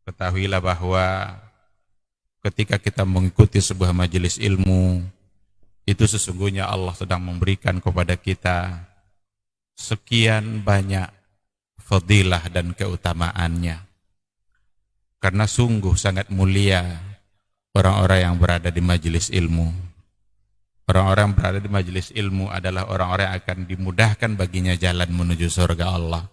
Ketahuilah bahwa ketika kita mengikuti sebuah majelis ilmu, itu sesungguhnya Allah sedang memberikan kepada kita sekian banyak fadilah dan keutamaannya. Karena sungguh sangat mulia orang-orang yang berada di majelis ilmu. Orang-orang yang berada di majelis ilmu adalah orang-orang yang akan dimudahkan baginya jalan menuju surga Allah.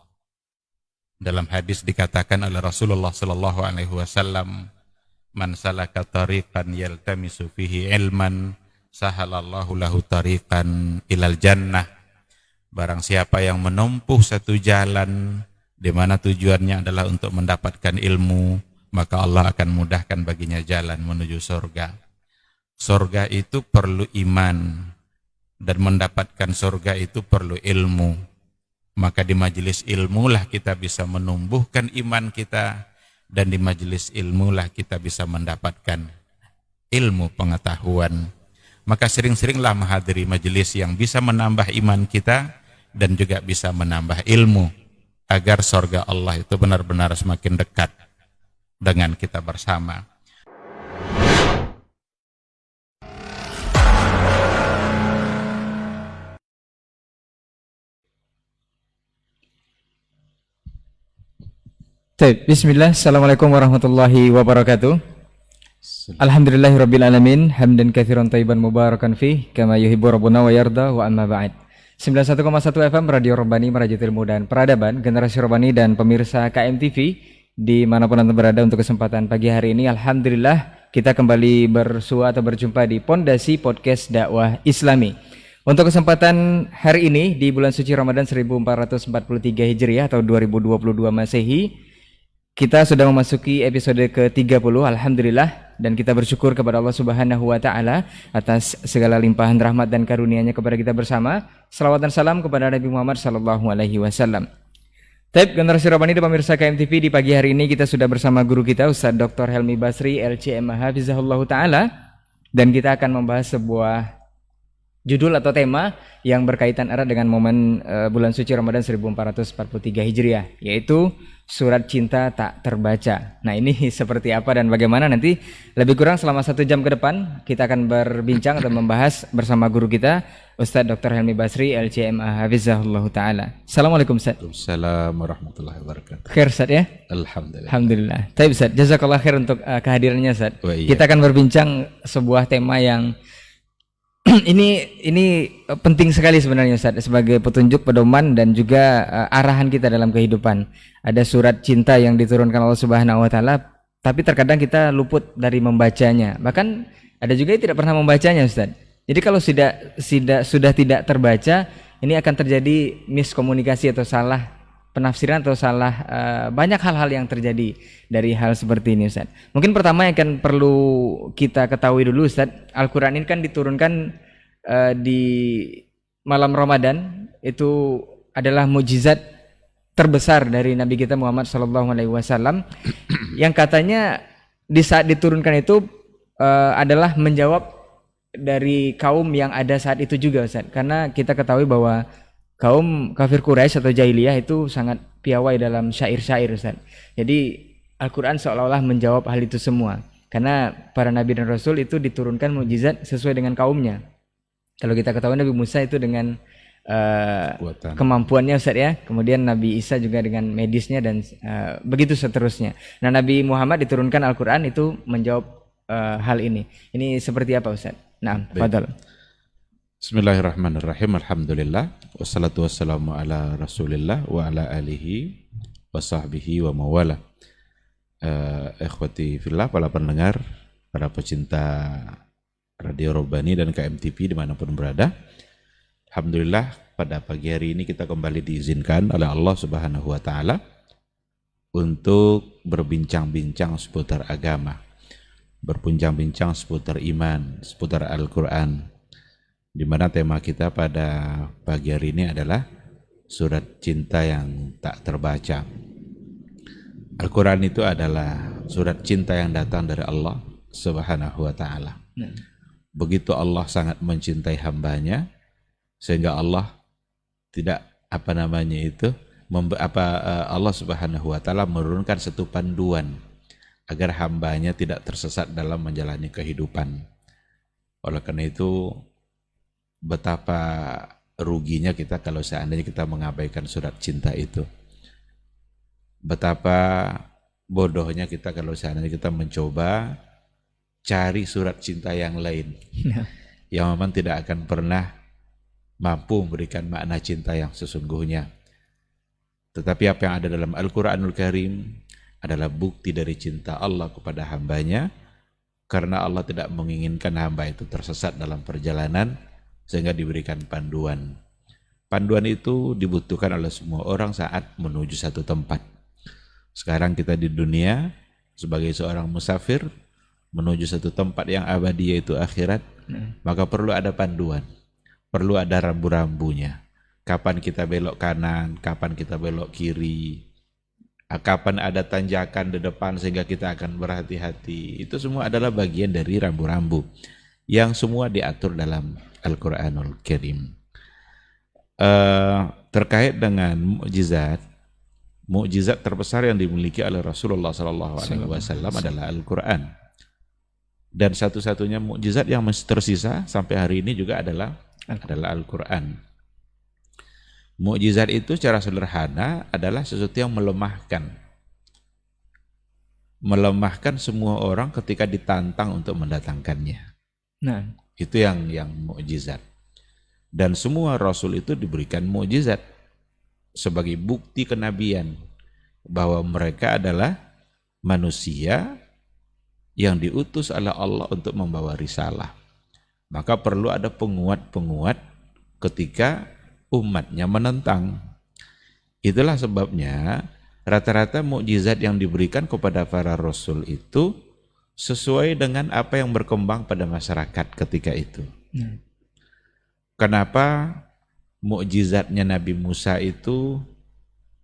Dalam hadis dikatakan oleh Rasulullah sallallahu alaihi wasallam, "Man salaka tariqan yaltamisu fihi ilman, sahalallahu lahu tariqan ilal jannah." Barang siapa yang menempuh satu jalan di mana tujuannya adalah untuk mendapatkan ilmu, maka Allah akan mudahkan baginya jalan menuju surga. Surga itu perlu iman, dan mendapatkan surga itu perlu ilmu. Maka di majelis ilmulah kita bisa menumbuhkan iman kita, dan di majelis ilmulah kita bisa mendapatkan ilmu pengetahuan. Maka sering-seringlah menghadiri majelis yang bisa menambah iman kita dan juga bisa menambah ilmu, agar surga Allah itu benar-benar semakin dekat dengan kita bersama. Bismillah, Assalamualaikum warahmatullahi wabarakatuh. Alhamdulillahirabbil alamin, hamdan katsiran thayyiban mubarakan fih, kama yuhibbu rabbuna wa yarda, wa amma ba'd. 91,1 FM Radio Rabbani, Merajut Ilmu dan Peradaban, Generasi Rabbani dan pemirsa KMTV dimanapun Anda berada. Untuk kesempatan pagi hari ini, alhamdulillah kita kembali bersua atau berjumpa di Pondasi Podcast Dakwah Islami. Untuk kesempatan hari ini di bulan suci Ramadan 1443 Hijriah atau 2022 Masehi, kita sudah memasuki episode ke-30, alhamdulillah, dan kita bersyukur kepada Allah Subhanahu wa taala atas segala limpahan rahmat dan karunia-Nya kepada kita bersama. Salawat dan salam kepada Nabi Muhammad sallallahu alaihi wasallam. Generasi Rabbani dan pemirsa KMTV, di pagi hari ini kita sudah bersama guru kita Ustaz Dr. Helmi Basri LCM Hafizahullah taala, dan kita akan membahas sebuah judul atau tema yang berkaitan erat dengan momen bulan suci Ramadan 1443 Hijriah, yaitu Surat Cinta Tak Terbaca. Nah, ini seperti apa dan bagaimana, nanti lebih kurang selama 1 jam ke depan kita akan berbincang atau membahas bersama guru kita Ustaz Dr. Helmi Basri LCM Hafizahullah taala. Assalamualaikum Ustaz. Waalaikumsalam warahmatullahi wabarakatuh. Khair Ustaz ya? Alhamdulillah. Alhamdulillah. Baik Ustaz, jazakallah khair untuk kehadirannya Ustaz. Iya. Kita akan berbincang sebuah tema yang ini penting sekali sebenarnya Ustaz, sebagai petunjuk, pedoman dan juga arahan kita dalam kehidupan. Ada surat cinta yang diturunkan Allah Subhanahu wa taala, tapi terkadang kita luput dari membacanya. Bahkan ada juga yang tidak pernah membacanya Ustaz. Jadi kalau sudah tidak terbaca, ini akan terjadi miskomunikasi atau salah penafsiran atau salah banyak hal-hal yang terjadi dari hal seperti ini Ustaz. Mungkin pertama yang akan perlu kita ketahui dulu Ustaz, Al-Quran ini kan diturunkan di malam Ramadan, itu adalah mukjizat terbesar dari Nabi kita Muhammad SAW, yang katanya di saat diturunkan itu adalah menjawab dari kaum yang ada saat itu juga Ustaz. Karena kita ketahui bahwa kaum kafir Quraisy atau jahiliyah itu sangat piawai dalam syair-syair Ustaz. Jadi Al-Quran seolah-olah menjawab hal itu semua, karena para nabi dan rasul itu diturunkan mukjizat sesuai dengan kaumnya. Kalau kita ketahui Nabi Musa itu dengan kemampuannya Ustaz ya, kemudian Nabi Isa juga dengan medisnya dan begitu seterusnya. Nah, Nabi Muhammad diturunkan Al-Quran itu menjawab hal ini. Ini seperti apa Ustaz? Nah, fadhal. Bismillahirrahmanirrahim. Alhamdulillah, wassalatu wassalamu ala rasulillah wa ala alihi wa sahbihi wa mawala. Ikhwati fillah, para pendengar, para pecinta Radio Rabbani dan KMTV dimanapun berada, alhamdulillah pada pagi hari ini kita kembali diizinkan oleh Allah Subhanahu wa taala untuk berbincang-bincang seputar agama, berbincang-bincang seputar iman, seputar Al-Quran, di mana tema kita pada pagi hari ini adalah surat cinta yang tak terbaca. Al-Quran itu adalah surat cinta yang datang dari Allah Subhanahu wa taala. Begitu Allah sangat mencintai hambanya, sehingga Allah tidak Allah Subhanahu wa taala menurunkan satu panduan agar hambanya tidak tersesat dalam menjalani kehidupan. Oleh karena itu, betapa ruginya kita kalau seandainya kita mengabaikan surat cinta itu. Betapa bodohnya kita kalau seandainya kita mencoba cari surat cinta yang lain yang memang tidak akan pernah mampu memberikan makna cinta yang sesungguhnya. Tetapi apa yang ada dalam Al-Quranul Karim adalah bukti dari cinta Allah kepada hambanya, karena Allah tidak menginginkan hamba itu tersesat dalam perjalanan, sehingga diberikan panduan. Panduan itu dibutuhkan oleh semua orang saat menuju satu tempat. Sekarang kita di dunia sebagai seorang musafir menuju satu tempat yang abadi, yaitu akhirat, maka perlu ada panduan, perlu ada rambu-rambunya. Kapan kita belok kanan, kapan kita belok kiri, kapan ada tanjakan di depan sehingga kita akan berhati-hati. Itu semua adalah bagian dari rambu-rambu yang semua diatur dalam Al-Quranul Karim. Terkait dengan mukjizat terbesar yang dimiliki oleh Rasulullah SAW adalah Al-Quran. Dan satu-satunya mukjizat yang masih tersisa sampai hari ini juga adalah Al-Quran. Mukjizat itu secara sederhana adalah sesuatu yang melemahkan semua orang ketika ditantang untuk mendatangkannya. Nah, itu yang mukjizat. Dan semua rasul itu diberikan mukjizat sebagai bukti kenabian bahwa mereka adalah manusia yang diutus oleh Allah untuk membawa risalah. Maka perlu ada penguat-penguat ketika umatnya menentang. Itulah sebabnya rata-rata mukjizat yang diberikan kepada para rasul itu sesuai dengan apa yang berkembang pada masyarakat ketika itu. Kenapa mukjizatnya Nabi Musa itu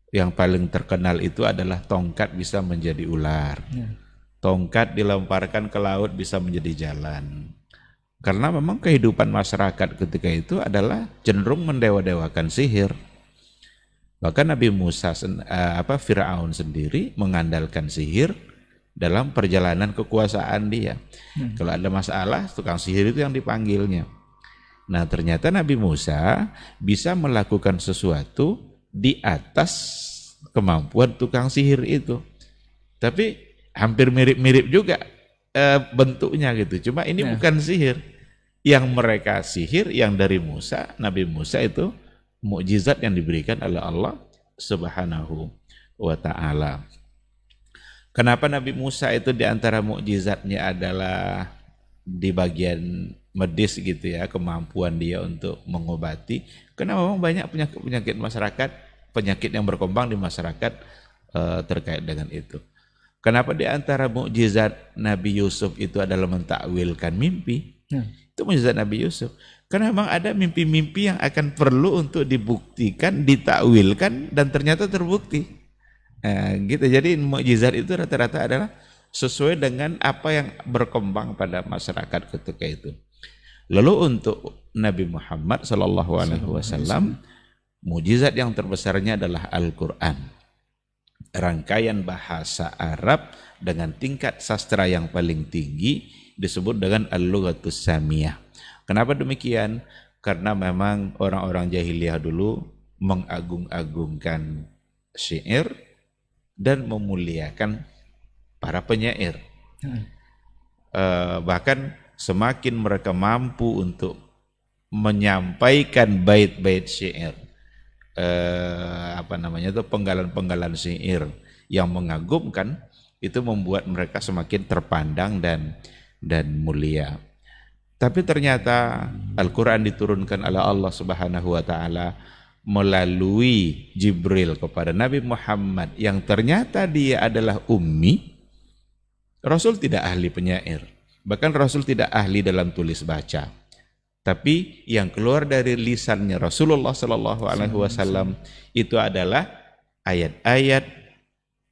yang paling terkenal itu adalah tongkat bisa menjadi ular. Tongkat dilemparkan ke laut bisa menjadi jalan. Karena memang kehidupan masyarakat ketika itu adalah cenderung mendewa-dewakan sihir. Bahkan Nabi Musa, Fir'aun sendiri mengandalkan sihir dalam perjalanan kekuasaan dia. Kalau ada masalah, tukang sihir itu yang dipanggilnya. Nah, ternyata Nabi Musa bisa melakukan sesuatu di atas kemampuan tukang sihir itu. Tapi hampir mirip-mirip juga bentuknya gitu. Cuma ini bukan sihir. Yang mereka sihir yang dari Musa, Nabi Musa itu mukjizat yang diberikan oleh Allah Subhanahu wa ta'ala. Kenapa Nabi Musa itu diantara mukjizatnya adalah di bagian medis gitu ya, kemampuan dia untuk mengobati. Karena memang banyak penyakit masyarakat, penyakit yang berkembang di masyarakat terkait dengan itu. Kenapa di antara mukjizat Nabi Yusuf itu adalah mentakwilkan mimpi? Itu mukjizat Nabi Yusuf. Karena memang ada mimpi-mimpi yang akan perlu untuk dibuktikan, ditakwilkan, dan ternyata terbukti. Gitu. Jadi mukjizat itu rata-rata adalah sesuai dengan apa yang berkembang pada masyarakat ketika itu. Lalu untuk Nabi Muhammad SAW, mukjizat yang terbesarnya adalah Al-Quran. Rangkaian bahasa Arab dengan tingkat sastra yang paling tinggi disebut dengan Al-Lughatus Samiyah. Kenapa demikian? Karena memang orang-orang jahiliyah dulu mengagung-agungkan syair dan memuliakan para penyair. Bahkan semakin mereka mampu untuk menyampaikan bait-bait syair, penggalan-penggalan syair yang mengagumkan, itu membuat mereka semakin terpandang dan mulia. Tapi ternyata Al-Quran diturunkan oleh Allah Subhanahu wa ta'ala melalui Jibril kepada Nabi Muhammad yang ternyata dia adalah ummi. Rasul tidak ahli penyair, bahkan Rasul tidak ahli dalam tulis baca. Tapi yang keluar dari lisannya Rasulullah SAW itu adalah ayat-ayat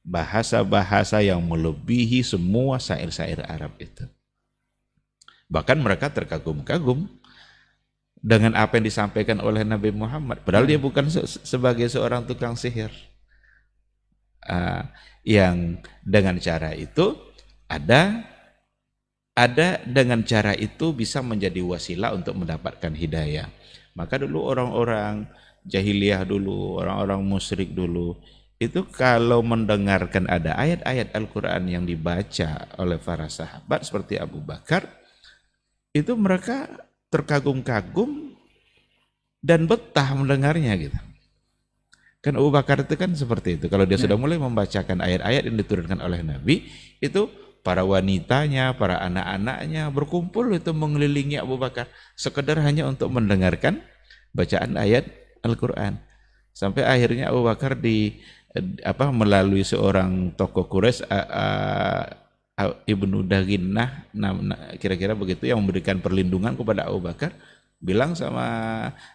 bahasa-bahasa yang melebihi semua syair-syair Arab itu. Bahkan mereka terkagum-kagum dengan apa yang disampaikan oleh Nabi Muhammad. Padahal dia bukan sebagai seorang tukang sihir. Yang dengan cara itu ada dengan cara itu bisa menjadi wasilah untuk mendapatkan hidayah. Maka dulu orang-orang jahiliyah dulu, orang-orang musyrik dulu, itu kalau mendengarkan ada ayat-ayat Al-Quran yang dibaca oleh para sahabat seperti Abu Bakar, itu mereka terkagum-kagum dan betah mendengarnya gitu. Kan Abu Bakar itu kan seperti itu. Kalau dia sudah mulai membacakan ayat-ayat yang diturunkan oleh Nabi, itu para wanitanya, para anak-anaknya berkumpul itu mengelilingi Abu Bakar, sekedar hanya untuk mendengarkan bacaan ayat Al-Quran. Sampai akhirnya Abu Bakar melalui seorang tokoh Quraisy, Ibnu Daginah, kira-kira begitu, yang memberikan perlindungan kepada Abu Bakar, bilang sama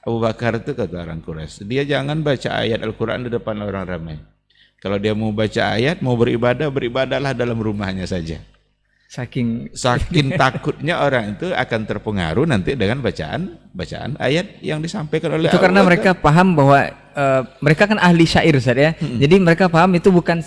Abu Bakar itu, kata orang Quraisy, dia jangan baca ayat Al-Quran di depan orang ramai. Kalau dia mau baca ayat, mau beribadah, beribadahlah dalam rumahnya saja. Saking Takutnya orang itu akan terpengaruh nanti dengan bacaan ayat yang disampaikan oleh itu Abu karena Bakar. mereka paham bahwa mereka kan ahli syair, Ustaz ya. Jadi mereka paham itu bukan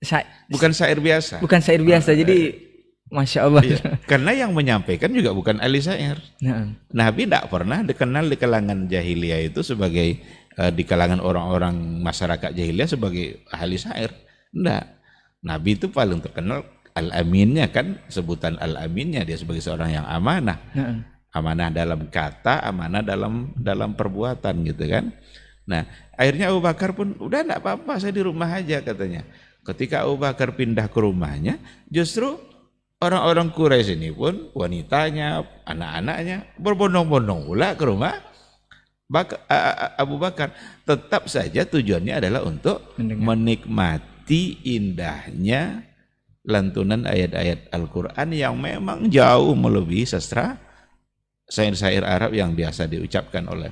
syair biasa. bukan syair biasa. Jadi Masya Allah. Iya. Karena yang menyampaikan juga bukan ahli syair. Nah, Nabi tidak pernah dikenal di kalangan jahiliyah itu sebagai di kalangan orang-orang masyarakat jahiliyah sebagai ahli syair. Tidak. Nabi itu paling terkenal Al-Aminnya, kan sebutan Al-Aminnya, dia sebagai seorang yang amanah. nah. Amanah dalam kata, amanah dalam perbuatan gitu kan. Nah, akhirnya Abu Bakar pun udah enggak apa-apa, saya di rumah aja katanya. Ketika Abu Bakar pindah ke rumahnya, justru orang-orang Quraisy ini pun, wanitanya, anak-anaknya berbondong-bondong pula ke rumah Abu Bakar. Tetap saja tujuannya adalah untuk menikmati indahnya lantunan ayat-ayat Al-Quran yang memang jauh melebihi sastra syair-syair Arab yang biasa diucapkan oleh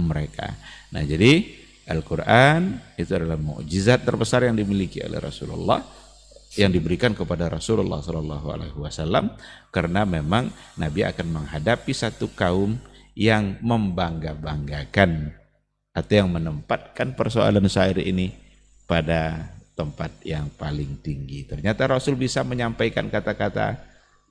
mereka. Nah, jadi Al-Quran itu adalah mukjizat terbesar yang dimiliki oleh Rasulullah, yang diberikan kepada Rasulullah SAW, karena memang Nabi akan menghadapi satu kaum yang membangga-banggakan atau yang menempatkan persoalan syair ini pada tempat yang paling tinggi. Ternyata Rasul bisa menyampaikan kata-kata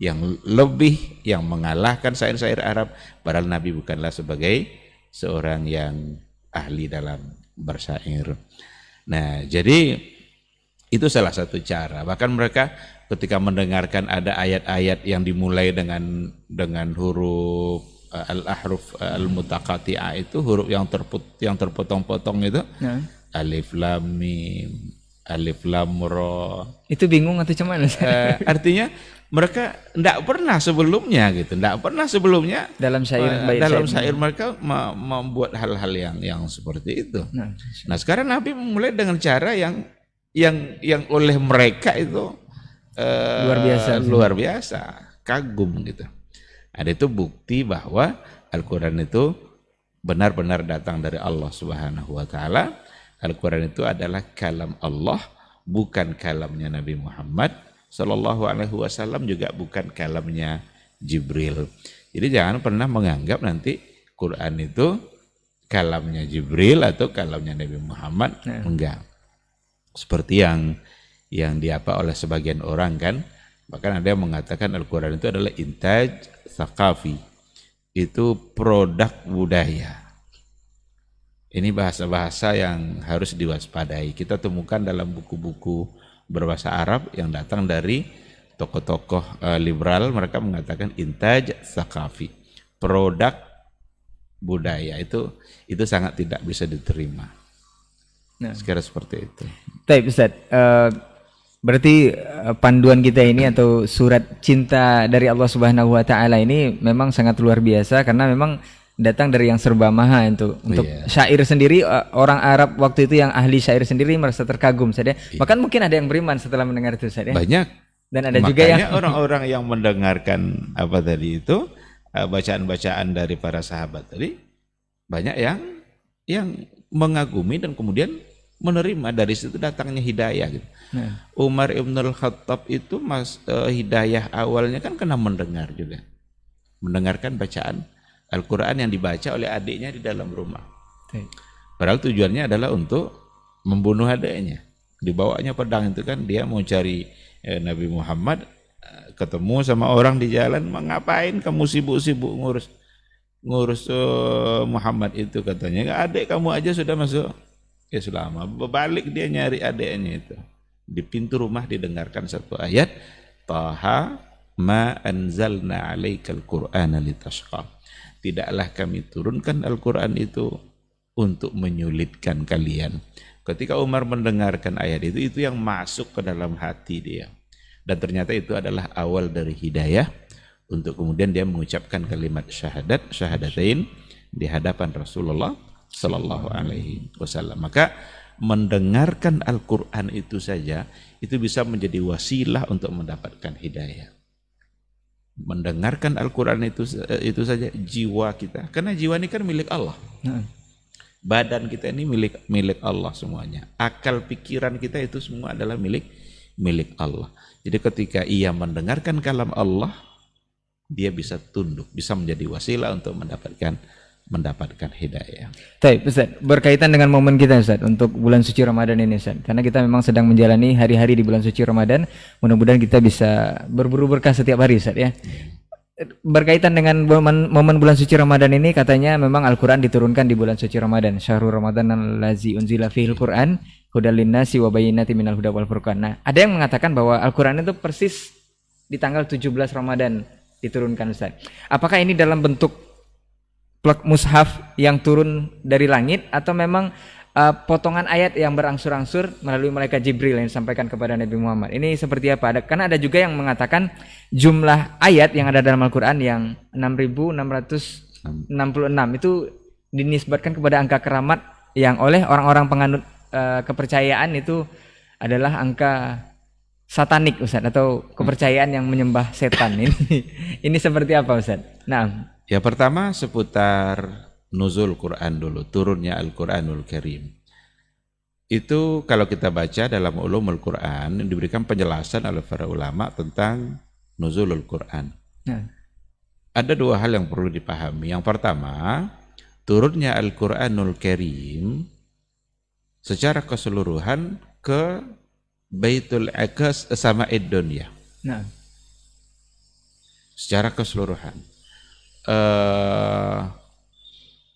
yang lebih, yang mengalahkan syair-syair Arab, padahal Nabi bukanlah sebagai seorang yang ahli dalam bersyair. Nah, jadi itu salah satu cara. Bahkan mereka ketika mendengarkan ada ayat-ayat yang dimulai dengan huruf al-ahruf al-mutaqati'ah, itu huruf yang terpotong-potong itu, alif lam mim, alif lam ra. Itu bingung atau cuman? Artinya mereka tidak pernah sebelumnya Dalam syair mereka membuat hal-hal yang seperti itu. Nah, sekarang Nabi memulai dengan cara yang oleh mereka itu luar biasa, kagum gitu. Ada itu bukti bahwa Al-Quran itu benar-benar datang dari Allah Subhanahu wa taala. Al-Quran itu adalah kalam Allah, bukan kalamnya Nabi Muhammad Sallallahu Alaihi Wasallam, juga bukan kalamnya Jibril. Jadi jangan pernah menganggap nanti Quran itu kalamnya Jibril atau kalamnya Nabi Muhammad. Enggak. Seperti yang diapa oleh sebagian orang kan. Bahkan ada yang mengatakan Al-Quran itu adalah intaj tsaqafi. Itu produk budaya. Ini bahasa-bahasa yang harus diwaspadai. Kita temukan dalam buku-buku berbahasa Arab yang datang dari tokoh-tokoh liberal. Mereka mengatakan intaj tsaqafi, produk budaya. Itu sangat tidak bisa diterima. Sekira seperti itu. Baik, Ustaz. Berarti panduan kita ini atau surat cinta dari Allah Subhanahu wa taala ini memang sangat luar biasa, karena memang datang dari yang serba maha untuk syair sendiri. Orang Arab waktu itu yang ahli syair sendiri merasa terkagum saja. Bahkan mungkin ada yang beriman setelah mendengar itu saja. Banyak. Dan ada juga yang orang-orang yang mendengarkan apa tadi itu bacaan-bacaan dari para sahabat tadi, banyak yang mengagumi dan kemudian menerima. Dari situ datangnya hidayah gitu. Umar Ibn Al-Khattab itu hidayah awalnya kan kena mendengar juga. Mendengarkan bacaan Al-Quran yang dibaca oleh adiknya di dalam rumah. Padahal tujuannya adalah untuk membunuh adiknya. Dibawanya pedang itu kan dia mau cari Nabi Muhammad, ketemu sama orang di jalan, ngapain kamu sibuk-sibuk ngurus Muhammad itu, katanya adik kamu aja sudah masuk Islam. Berbalik dia nyari adiknya itu. Di pintu rumah didengarkan satu ayat, Taha ma anzalna alaikal qur'ana litashqa. Tidaklah kami turunkan Al-Quran itu untuk menyulitkan kalian. Ketika Umar mendengarkan ayat itu yang masuk ke dalam hati dia. Dan ternyata itu adalah awal dari hidayah untuk kemudian dia mengucapkan kalimat syahadatain di hadapan Rasulullah sallallahu alaihi wasallam. Maka mendengarkan Al-Quran itu saja itu bisa menjadi wasilah untuk mendapatkan hidayah. Mendengarkan Al-Quran itu saja jiwa kita, karena jiwa ini kan milik Allah. Badan kita ini milik Allah semuanya. Akal pikiran kita itu semua adalah milik Allah. Jadi ketika ia mendengarkan kalam Allah, dia bisa tunduk, bisa menjadi wasilah untuk mendapatkan hidayah. Baik, Ustaz, berkaitan dengan momen kita Ustaz untuk bulan suci Ramadan ini Ustaz. Karena kita memang sedang menjalani hari-hari di bulan suci Ramadan. Mudah-mudahan kita bisa berburu berkah setiap hari Ustaz ya. Berkaitan dengan momen bulan suci Ramadan ini, katanya memang Al-Quran diturunkan di bulan suci Ramadan. Syahrul Ramadan allazi unzila fihil Quran hudal linnasi wa bayyinatin minal huda wal furqan. Nah, ada yang mengatakan bahwa Al-Quran itu persis di tanggal 17 Ramadan diturunkan Ustaz. Apakah ini dalam bentuk plek mushaf yang turun dari langit atau memang potongan ayat yang berangsur-angsur melalui malaikat Jibril yang disampaikan kepada Nabi Muhammad? Ini seperti apa? Karena ada juga yang mengatakan jumlah ayat yang ada dalam Al-Quran yang 6.666 itu dinisbatkan kepada angka keramat yang oleh orang-orang penganut kepercayaan itu adalah angka satanik Ustaz, atau kepercayaan yang menyembah setan. Ini seperti apa Ustaz? Nah, ya pertama seputar nuzul Quran dulu, turunnya Al-Quranul Karim. Itu kalau kita baca dalam ulumul Quran diberikan penjelasan oleh para ulama tentang nuzulul Quran. Ada dua hal yang perlu dipahami. Yang pertama, turunnya Al-Quranul Karim secara keseluruhan ke Baitul Aqas Sama'id Dunya. Secara keseluruhan.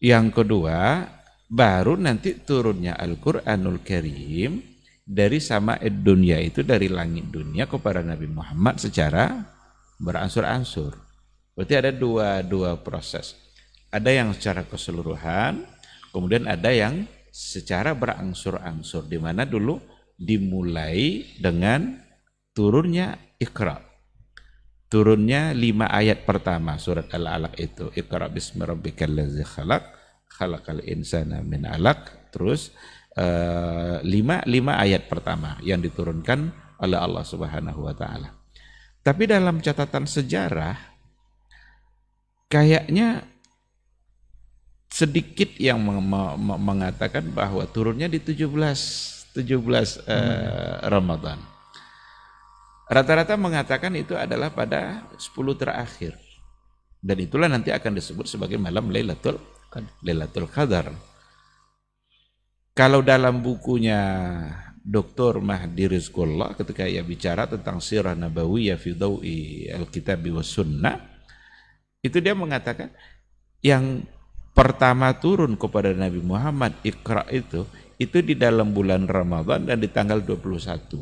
Yang kedua, baru nanti turunnya Al-Quranul Karim dari Sama'id Dunya, itu dari langit dunia kepada Nabi Muhammad secara berangsur-angsur. Berarti ada dua proses. Ada yang secara keseluruhan, kemudian ada yang secara berangsur-angsur, di mana dulu dimulai dengan turunnya Iqra. Turunnya 5 ayat pertama surat Al-Alaq itu, Iqra bismi rabbikal ladzi khalaq, khalaqal insana min 'alaq. Terus 5 ayat pertama yang diturunkan oleh Allah Subhanahu wa taala. Tapi dalam catatan sejarah kayaknya sedikit yang mengatakan bahwa turunnya di 17 Ramadan. Rata-rata mengatakan itu adalah pada 10 terakhir. Dan itulah nanti akan disebut sebagai malam Lailatul Qadar. Kalau dalam bukunya Dr. Mahdi Rizqullah ketika ia bicara tentang sirah nabawiyah fi dawi al-kitab wa sunnah, itu dia mengatakan yang pertama turun kepada Nabi Muhammad Iqra itu di dalam bulan Ramadan dan di tanggal 21.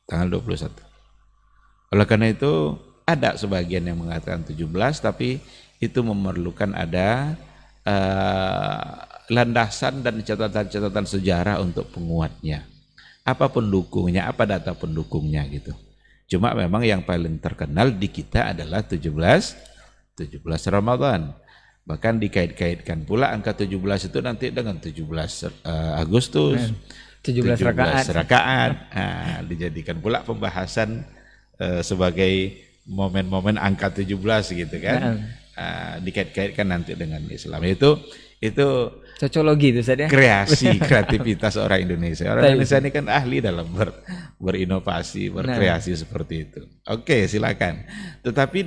Tanggal 21. Oleh karena itu ada sebagian yang mengatakan 17, tapi itu memerlukan ada landasan dan catatan-catatan sejarah untuk penguatnya. Apa pendukungnya, apa data pendukungnya gitu. Cuma memang yang paling terkenal di kita adalah 17 Ramadan. Bahkan dikait-kaitkan pula angka 17 itu nanti dengan 17 Agustus. 17 rakaat. Nah, dijadikan pula pembahasan sebagai momen-momen angka 17 gitu kan. Dikait-kaitkan nanti dengan Islam. Itu cocologi itu saja. Kreativitas orang Indonesia. Orang Indonesia ini kan ahli dalam berinovasi, berkreasi seperti itu. Oke, silakan. Tetapi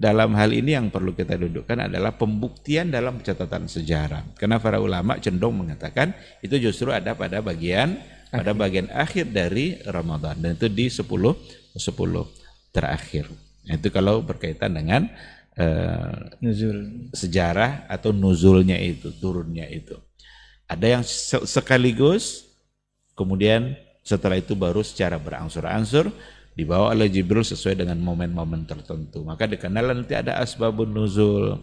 dalam hal ini yang perlu kita dudukkan adalah pembuktian dalam catatan sejarah. Karena para ulama cenderung mengatakan itu justru ada pada bagian akhir dari Ramadan, dan itu di 10 terakhir. Itu kalau berkaitan dengan Nuzul. sejarah atau nuzulnya itu, turunnya itu. Ada yang sekaligus, kemudian setelah itu baru secara berangsur-angsur dibawa oleh Jibril sesuai dengan momen-momen tertentu. Maka dikenal nanti ada asbabun nuzul,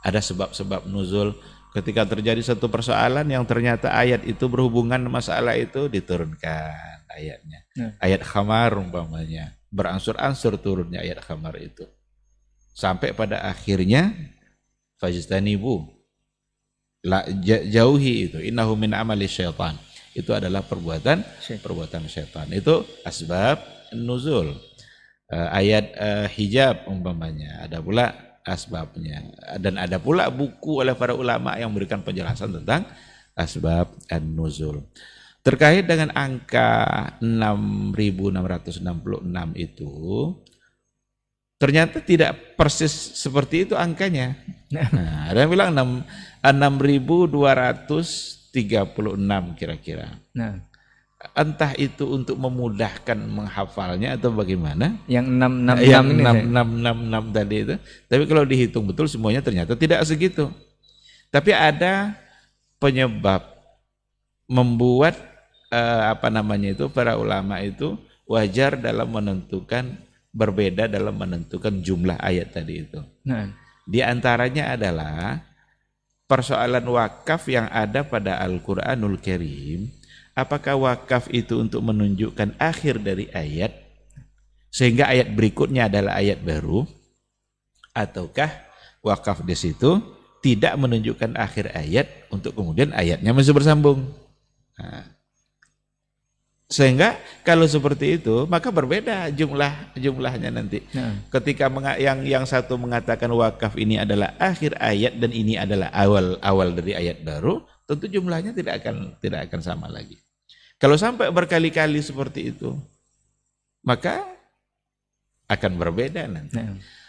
ada sebab-sebab nuzul. Ketika terjadi satu persoalan yang ternyata ayat itu berhubungan masalah itu, diturunkan ayatnya. Ayat khamar umpamanya, berangsur-angsur turunnya ayat khamar itu. Sampai pada akhirnya fajtanibu, jauhi itu, innahu min amali syaitan. Itu adalah perbuatan syaitan. Itu asbab nuzul. Ayat hijab umpamanya, ada pula asbabnya, dan ada pula buku oleh para ulama yang memberikan penjelasan tentang asbab an-nuzul. Terkait dengan angka 6.666 itu, ternyata tidak persis seperti itu angkanya. Nah, ada yang bilang 6.236 kira-kira. Nah, Entah itu untuk memudahkan menghafalnya atau bagaimana. yang 666 Yang ini 666 tadi itu. Tapi kalau dihitung betul semuanya ternyata tidak segitu. Tapi ada penyebab membuat para ulama itu wajar dalam menentukan, berbeda dalam menentukan jumlah ayat tadi itu. Nah, Di antaranya adalah persoalan wakaf yang ada pada Al-Qur'anul Karim. Apakah wakaf itu untuk menunjukkan akhir dari ayat sehingga ayat berikutnya adalah ayat baru, ataukah wakaf di situ tidak menunjukkan akhir ayat untuk kemudian ayatnya masih bersambung. Nah, sehingga kalau seperti itu maka berbeda jumlahnya nanti. Ketika yang satu mengatakan wakaf ini adalah akhir ayat dan ini adalah awal dari ayat baru, tentu jumlahnya tidak akan sama lagi. Kalau sampai berkali-kali seperti itu, maka akan berbeda nanti.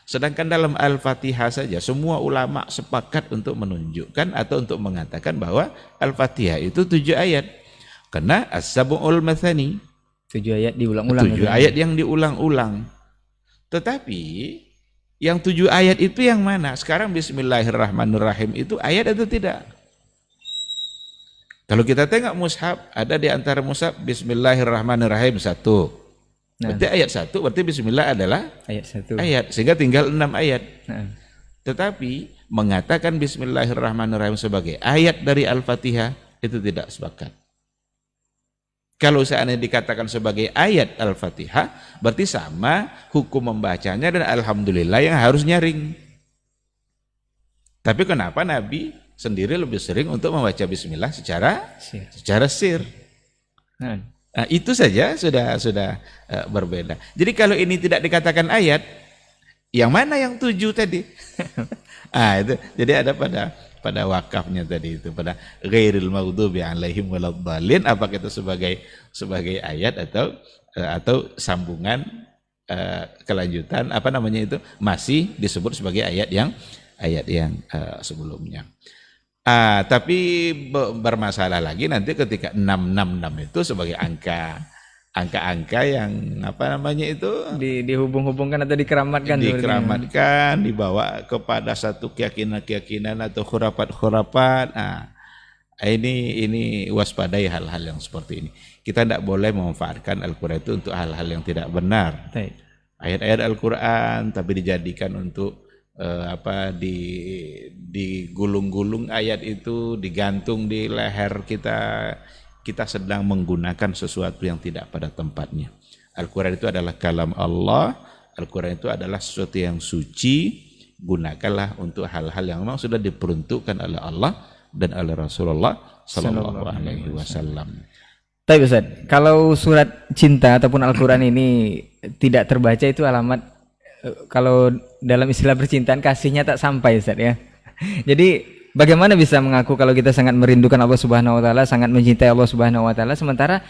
Sedangkan dalam Al-Fatihah saja semua ulama sepakat untuk menunjukkan atau untuk mengatakan bahwa Al-Fatihah itu 7 ayat. Karena as-sab'ul mathani, 7 ayat diulang-ulang. 7 ayat yang diulang-ulang. Tetapi yang 7 ayat itu yang mana? Sekarang Bismillahirrahmanirrahim itu ayat atau tidak? Kalau kita tengok mushaf, ada di antara mushaf Bismillahirrahmanirrahim 1. Berarti ayat 1, berarti Bismillah adalah ayat 1. ayat, sehingga tinggal 6 ayat. Tetapi Mengatakan Bismillahirrahmanirrahim sebagai ayat dari Al-Fatihah itu tidak sepakat. Kalau seandainya dikatakan sebagai ayat Al-Fatihah, berarti sama hukum membacanya dan Alhamdulillah yang harus nyaring. Tapi kenapa Nabi sendiri lebih sering untuk membaca Bismillah secara sir? Nah, itu saja sudah berbeda. Jadi kalau ini tidak dikatakan ayat, yang mana yang 7 tadi? Itu. Jadi ada pada wakafnya tadi itu, pada ghairil maghdubi alaihim waladhdallin, apakah itu sebagai ayat atau sambungan kelanjutan itu masih disebut sebagai ayat yang sebelumnya. Tapi bermasalah lagi nanti ketika 666 itu sebagai angka-angka yang itu dihubung-hubungkan atau dikeramatkan, dibawa kepada satu keyakinan atau khurafat. Ini waspadai hal-hal yang seperti ini. Kita tidak boleh memanfaatkan Al-Quran itu untuk hal-hal yang tidak benar. Ayat-ayat Al-Quran tapi dijadikan untuk digulung-gulung ayat itu, digantung di leher kita sedang menggunakan sesuatu yang tidak pada tempatnya. Al-Quran itu adalah kalam Allah, Al-Quran itu adalah sesuatu yang suci, gunakanlah untuk hal-hal yang memang sudah diperuntukkan oleh Allah dan oleh Rasulullah sallallahu alaihi wasallam. Tapi Ustaz, kalau surat cinta ataupun Al-Quran ini tidak terbaca itu alamat, kalau dalam istilah percintaan, kasihnya tak sampai Ustaz ya. Jadi bagaimana bisa mengaku kalau kita sangat merindukan Allah Subhanahu wa taala, sangat mencintai Allah Subhanahu wa taala, sementara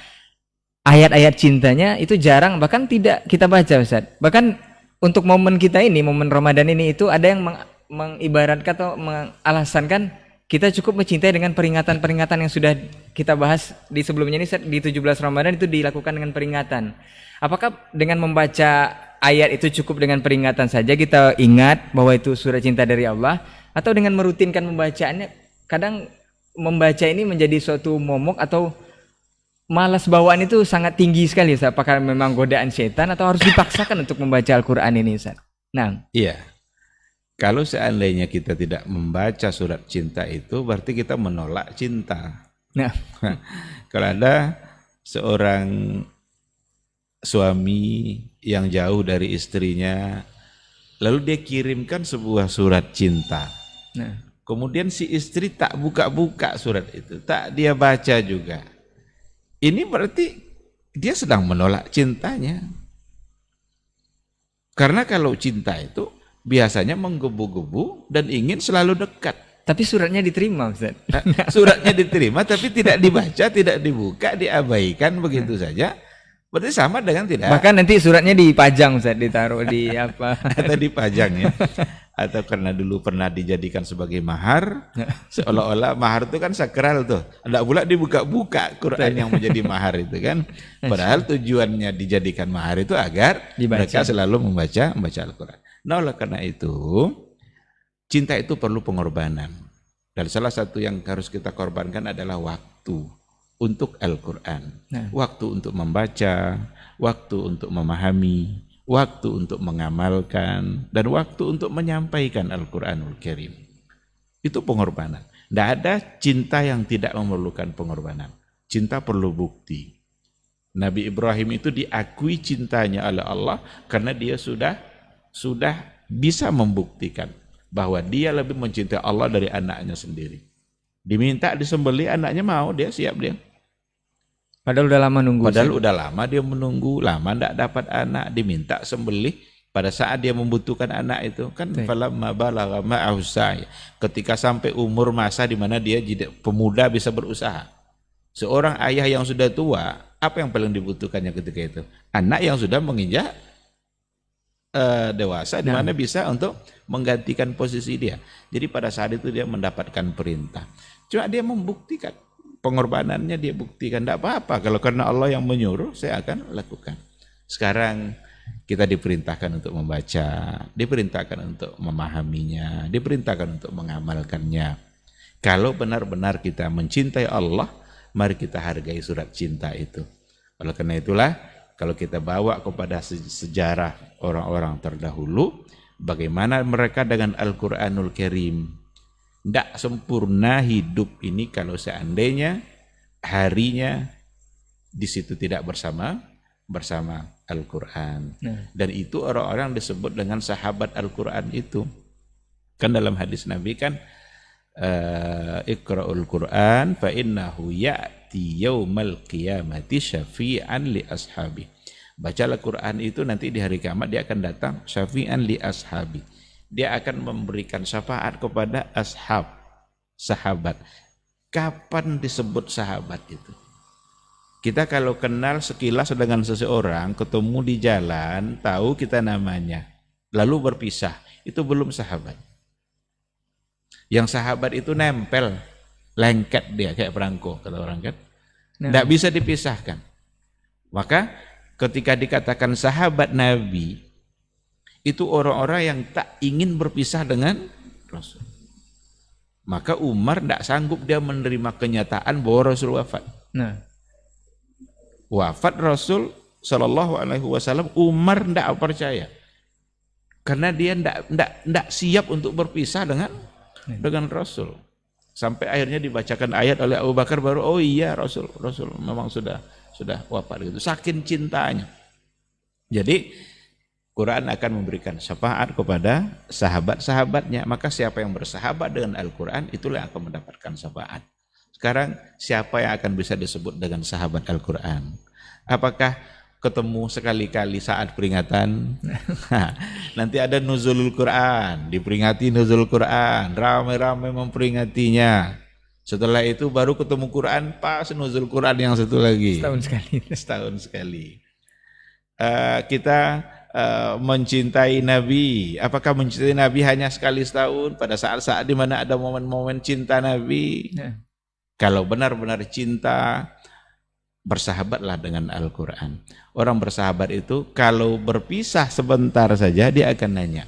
ayat-ayat cintanya itu jarang bahkan tidak kita baca Ustaz. Bahkan untuk momen kita ini, momen Ramadan ini itu ada yang mengibaratkan atau mengalasankan kita cukup mencintai dengan peringatan-peringatan yang sudah kita bahas di sebelumnya ini di 17 Ramadan itu dilakukan dengan peringatan. Apakah dengan membaca ayat itu cukup dengan peringatan saja kita ingat bahwa itu surat cinta dari Allah, atau dengan merutinkan membacaannya kadang membaca ini menjadi suatu momok atau malas bawaan itu sangat tinggi sekali Ustaz? Apakah memang godaan setan atau harus dipaksakan untuk membaca Al-Qur'an ini Ustaz? Nah, Iya. Kalau seandainya kita tidak membaca surat cinta itu berarti kita menolak cinta. nah, Kalau ada seorang suami yang jauh dari istrinya, lalu dia kirimkan sebuah surat cinta. nah. Kemudian si istri tak buka-buka surat itu, tak dia baca juga. Ini berarti dia sedang menolak cintanya. Karena kalau cinta itu biasanya menggebu-gebu dan ingin selalu dekat. Tapi suratnya diterima Ustaz. Suratnya diterima tapi tidak dibaca, tidak dibuka, diabaikan begitu saja. Berarti sama dengan tidak. Bahkan nanti suratnya dipajang Ustaz, ditaruh di apa? Atau dipajang ya. Atau karena dulu pernah dijadikan sebagai mahar, seolah-olah mahar itu kan sakral tuh. Tidak pula dibuka-buka Quran yang menjadi mahar itu kan. Padahal tujuannya dijadikan mahar itu agar mereka selalu membaca Al-Quran. Nah, oleh karena itu cinta itu perlu pengorbanan. Dan salah satu yang harus kita korbankan adalah waktu untuk Al-Quran. Waktu untuk membaca, waktu untuk memahami, waktu untuk mengamalkan, dan waktu untuk menyampaikan Al-Quranul Karim. Itu pengorbanan. Tidak ada cinta yang tidak memerlukan pengorbanan. Cinta perlu bukti. Nabi Ibrahim itu diakui cintanya oleh Allah karena dia sudah bisa membuktikan bahwa dia lebih mencintai Allah dari anaknya sendiri. Diminta disembelih, anaknya mau, dia siap dia. Padahal udah lama nunggu. Padahal udah lama dia menunggu, lama tidak dapat anak, diminta sembelih pada saat dia membutuhkan anak itu kan. Falamma balagha ma'ahu sa'i, ketika sampai umur masa di mana dia pemuda bisa berusaha. Seorang ayah yang sudah tua, apa yang paling dibutuhkannya ketika itu? Anak yang sudah menginjak dewasa di mana bisa untuk menggantikan posisi dia. Jadi pada saat itu dia mendapatkan perintah. Cuma dia membuktikan pengorbanannya, dia buktikan tidak apa-apa kalau karena Allah yang menyuruh saya akan lakukan. Sekarang kita diperintahkan untuk membaca, diperintahkan untuk memahaminya, diperintahkan untuk mengamalkannya. Kalau benar-benar kita mencintai Allah, mari kita hargai surat cinta itu. Oleh karena itulah kalau kita bawa kepada sejarah orang-orang terdahulu, bagaimana mereka dengan Al-Quranul Karim. Tidak sempurna hidup ini kalau seandainya harinya di situ tidak bersama Al-Quran. Dan itu orang-orang disebut dengan sahabat Al-Quran itu. Kan dalam hadis Nabi kan, Iqra'ul Quran fa innahu ya'ti yaumal qiyamati syafi'an li ashabi. Bacalah Quran itu nanti di hari kiamat dia akan datang syafi'an li ashabi. Dia akan memberikan syafaat kepada sahabat. Kapan disebut sahabat itu? Kita kalau kenal sekilas dengan seseorang, ketemu di jalan, tahu kita namanya, lalu berpisah, itu belum sahabat. Yang sahabat itu nempel, lengket dia kayak perangko kata orang kan. Tidak bisa dipisahkan. Maka ketika dikatakan sahabat Nabi, itu orang-orang yang tak ingin berpisah dengan Rasul. Maka Umar tidak sanggup dia menerima kenyataan bahwa Rasul wafat. Wafat Rasul Shallallahu Alaihi Wasallam, Umar tidak percaya karena dia tidak siap untuk berpisah dengan Rasul. Sampai akhirnya dibacakan ayat oleh Abu Bakar baru, oh iya Rasul memang sudah wafat gitu. Saking cintanya. Jadi Quran akan memberikan syafaat kepada sahabat-sahabatnya. Maka siapa yang bersahabat dengan Al-Quran itulah yang akan mendapatkan syafaat. Sekarang siapa yang akan bisa disebut dengan sahabat Al-Quran? Apakah ketemu sekali-kali saat peringatan? Nanti ada nuzulul Quran, diperingati nuzul Quran, ramai-ramai memperingatinya. Setelah itu baru ketemu Quran, pas nuzul Quran yang satu lagi. Setahun sekali. Setahun sekali. Kita mencintai Nabi. Apakah mencintai Nabi hanya sekali setahun pada saat-saat di mana ada momen-momen cinta Nabi? Ya. Kalau benar-benar cinta, bersahabatlah dengan Al-Quran. Orang bersahabat itu kalau berpisah sebentar saja dia akan nanya.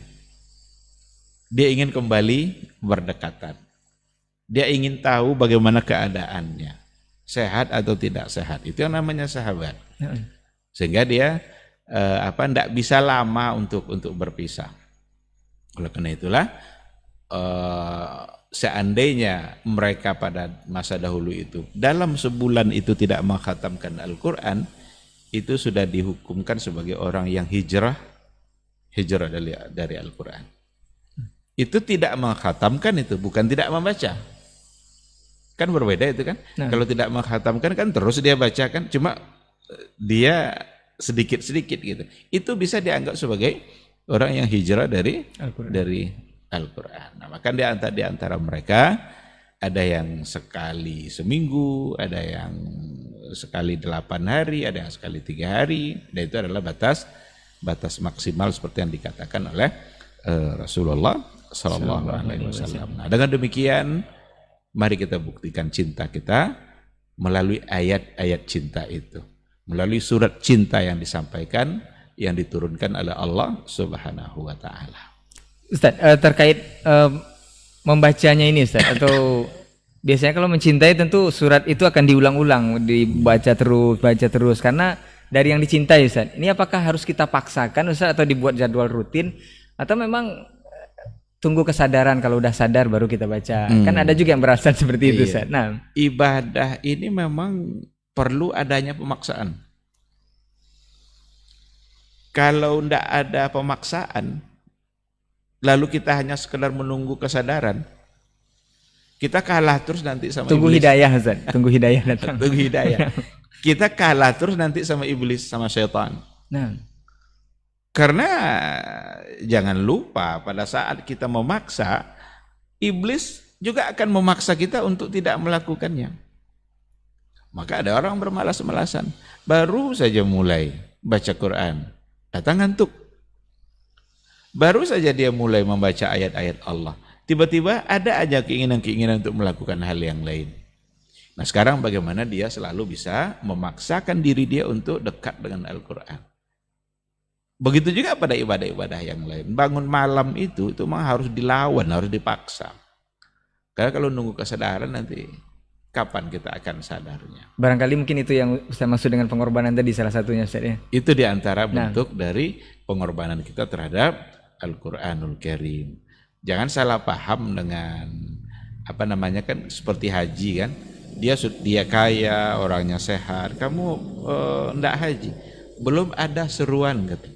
Dia ingin kembali berdekatan. Dia ingin tahu bagaimana keadaannya. Sehat atau tidak sehat. Itu yang namanya sahabat. Ya. Sehingga dia tidak bisa lama untuk berpisah. Oleh karena itulah seandainya mereka pada masa dahulu itu dalam sebulan itu tidak mengkhatamkan Al-Quran, itu sudah dihukumkan sebagai orang yang hijrah dari Al-Quran. Itu tidak mengkhatamkan, itu bukan tidak membaca. Kan berbeda itu kan. Nah. Kalau tidak mengkhatamkan kan terus dia bacakan, cuma dia sedikit-sedikit gitu. Itu bisa dianggap sebagai orang yang hijrah dari Al-Quran. Nah, maka di antara mereka ada yang sekali seminggu, ada yang sekali 8 hari, ada yang sekali 3 hari. Dan itu adalah batas maksimal seperti yang dikatakan oleh Rasulullah Sallallahu Alaihi Wasallam. Nah, dengan demikian, mari kita buktikan cinta kita melalui ayat-ayat cinta itu, melalui surat cinta yang disampaikan, yang diturunkan oleh Allah Subhanahu Wa Taala. Ustaz, terkait membacanya ini Ustaz, atau biasanya kalau mencintai tentu surat itu akan diulang-ulang, baca terus karena dari yang dicintai Ustaz. Ini apakah harus kita paksakan Ustaz atau dibuat jadwal rutin atau memang tunggu kesadaran, kalau udah sadar baru kita baca. Kan ada juga yang beralasan seperti itu Ustaz. Nah, ibadah ini memang perlu adanya pemaksaan. Kalau tidak ada pemaksaan, lalu kita hanya sekedar menunggu kesadaran, kita kalah terus nanti sama tunggu iblis. Hidayah Ustaz, tunggu hidayah datang. Tunggu hidayah. Kita kalah terus nanti sama iblis, sama syaitan. Nah, karena jangan lupa pada saat kita memaksa, iblis juga akan memaksa kita untuk tidak melakukannya. Maka ada orang bermalas-malasan, baru saja mulai baca Quran, datang ngantuk. Baru saja dia mulai membaca ayat-ayat Allah, tiba-tiba ada aja keinginan-keinginan untuk melakukan hal yang lain. Nah, sekarang bagaimana dia selalu bisa memaksakan diri dia untuk dekat dengan Al-Quran. Begitu juga pada ibadah-ibadah yang lain. Bangun malam itu memang harus dilawan, harus dipaksa. Karena kalau nunggu kesadaran nanti kapan kita akan sadarnya. barangkali mungkin itu yang Ustaz maksud dengan pengorbanan tadi salah satunya Ustaz ya. Itu diantara bentuk dari pengorbanan kita terhadap Al-Quranul Karim. Jangan salah paham dengan kan seperti haji kan. Dia kaya, orangnya sehat, kamu enggak haji. Belum ada seruan gitu.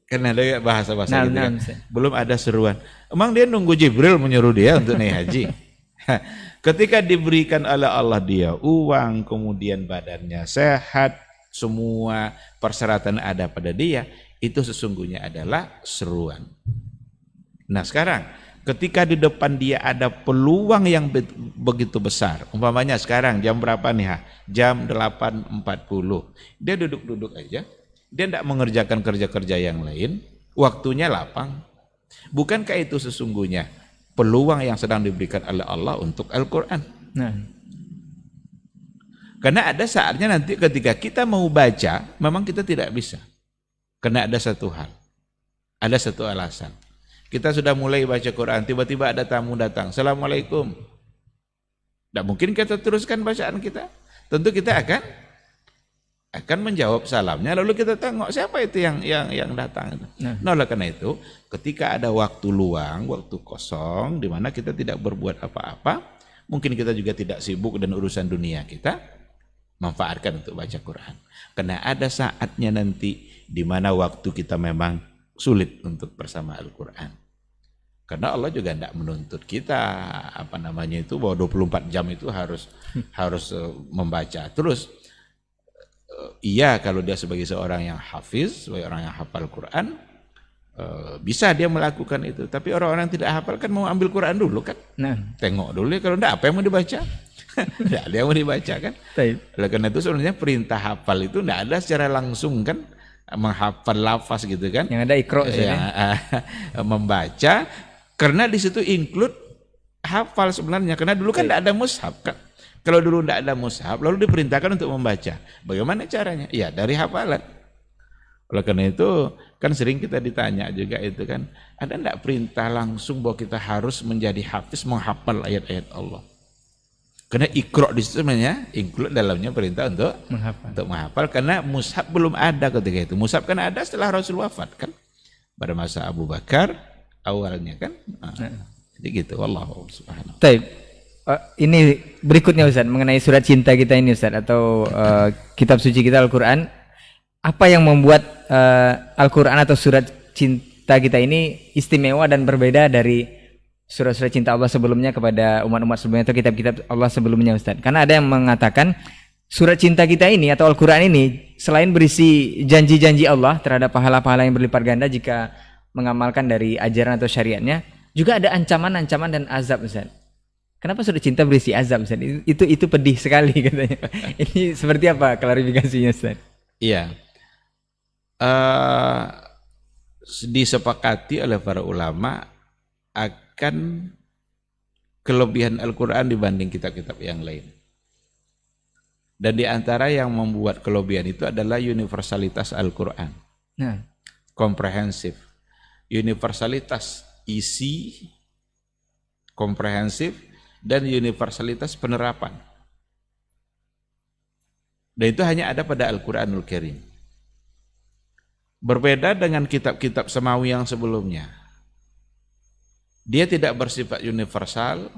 Karena ada bahasa-bahasa gitu kan. Belum ada seruan. Emang dia nunggu Jibril menyuruh dia untuk naik haji? Ketika diberikan oleh Allah dia uang, kemudian badannya sehat, semua persyaratan ada pada dia, itu sesungguhnya adalah seruan. Nah sekarang, ketika di depan dia ada peluang yang begitu besar, umpamanya sekarang jam berapa nih? Jam 8.40. Dia duduk-duduk aja. Dia tidak mengerjakan kerja-kerja yang lain, waktunya lapang. Bukankah itu sesungguhnya peluang yang sedang diberikan oleh Allah untuk Al-Quran? Nah, karena ada saatnya nanti ketika kita mau baca, memang kita tidak bisa. Karena ada satu hal, ada satu alasan. Kita sudah mulai baca Quran, tiba-tiba ada tamu datang, Assalamualaikum. Tidak mungkin kita teruskan bacaan kita. Tentu kita akan menjawab salamnya, lalu kita tengok siapa itu yang datang. Nah, oleh karena itu, ketika ada waktu luang, waktu kosong, di mana kita tidak berbuat apa-apa, mungkin kita juga tidak sibuk dan urusan dunia kita, manfaatkan untuk baca Quran. Karena ada saatnya nanti di mana waktu kita memang sulit untuk bersama Al-Quran. Karena Allah juga tidak menuntut kita bahwa 24 jam itu harus membaca terus. Iya, kalau dia sebagai seorang yang hafiz, sebagai orang yang hafal Quran, bisa dia melakukan itu. Tapi orang-orang yang tidak hafal kan mau ambil Quran dulu kan. nah, Tengok dulu ya, kalau tidak apa yang mau dibaca? Tidak ada yang mau dibaca kan. baik. Oleh karena itu sebenarnya perintah hafal itu tidak ada secara langsung kan. menghafal lafaz gitu kan. Yang ada Iqra Ustaz, ya. Membaca, karena di situ include hafal sebenarnya, karena dulu kan tidak ada mushaf kan. Kalau dulu tidak ada mushaf, lalu diperintahkan untuk membaca. Bagaimana caranya? Ya dari hafalan. Oleh karena itu kan sering kita ditanya juga itu kan, ada tidak perintah langsung bahwa kita harus menjadi hafiz menghafal ayat-ayat Allah? Karena Iqra di situ sebenarnya include dalamnya perintah untuk menghafal, karena mushaf belum ada ketika itu. Mushaf kan ada setelah Rasul wafat kan, pada masa Abu Bakar awalnya kan. Jadi gitu, wallahu subhanahu. Baik. Ini berikutnya Ustaz, mengenai surat cinta kita ini Ustaz, atau kitab suci kita Al-Quran. Apa yang membuat Al-Quran atau surat cinta kita ini istimewa dan berbeda dari surat-surat cinta Allah sebelumnya kepada umat-umat sebelumnya atau kitab-kitab Allah sebelumnya Ustaz? Karena ada yang mengatakan surat cinta kita ini atau Al-Quran ini selain berisi janji-janji Allah terhadap pahala-pahala yang berlipat ganda jika mengamalkan dari ajaran atau syariatnya, juga ada ancaman-ancaman dan azab Ustaz. Kenapa surat cinta berisi azab Ustaz? Itu pedih sekali katanya. Ini seperti apa klarifikasinya Ustaz? Iya. Disepakati oleh para ulama akan kelebihan Al-Quran dibanding kitab-kitab yang lain. Dan di antara yang membuat kelebihan itu adalah universalitas Al-Quran. Nah, komprehensif. Universalitas isi, komprehensif, dan universalitas penerapan. Dan itu hanya ada pada Al-Quranul Karim. Berbeda dengan kitab-kitab samawi yang sebelumnya. Dia tidak bersifat universal,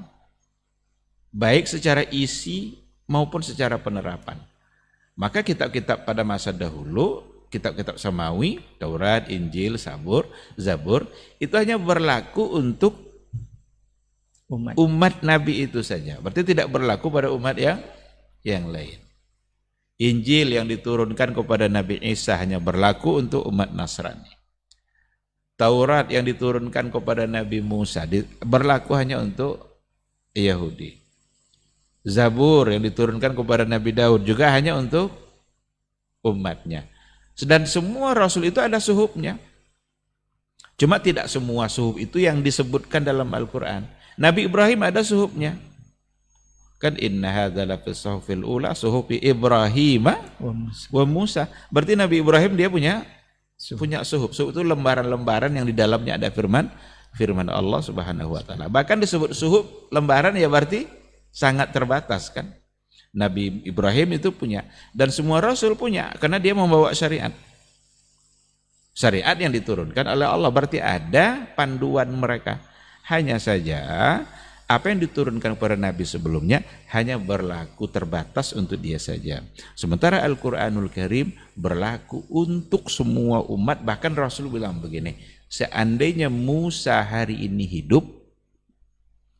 baik secara isi maupun secara penerapan. Maka kitab-kitab pada masa dahulu, kitab-kitab samawi, Taurat, Injil, Zabur, itu hanya berlaku untuk umat Nabi itu saja. Berarti tidak berlaku pada umat yang lain. Injil yang diturunkan kepada Nabi Isa hanya berlaku untuk umat Nasrani. Taurat yang diturunkan kepada Nabi Musa berlaku hanya untuk Yahudi. Zabur yang diturunkan kepada Nabi Daud juga hanya untuk umatnya. Dan semua Rasul itu ada suhufnya. Cuma tidak semua suhuf itu yang disebutkan dalam Al-Quran. Nabi Ibrahim ada suhufnya. Kan inna hadza la fi suhufil ula suhufi Ibrahim wa Musa. Berarti Nabi Ibrahim dia punya suhuf. Suhuf itu lembaran-lembaran yang di dalamnya ada firman Allah Subhanahu wa taala. Bahkan disebut suhuf lembaran ya berarti sangat terbatas kan. Nabi Ibrahim itu punya dan semua rasul punya karena dia membawa syariat. Syariat yang diturunkan oleh Allah berarti ada panduan mereka. Hanya saja apa yang diturunkan kepada Nabi sebelumnya hanya berlaku terbatas untuk dia saja. Sementara Al-Quranul Karim berlaku untuk semua umat. Bahkan Rasul bilang begini, seandainya Musa hari ini hidup,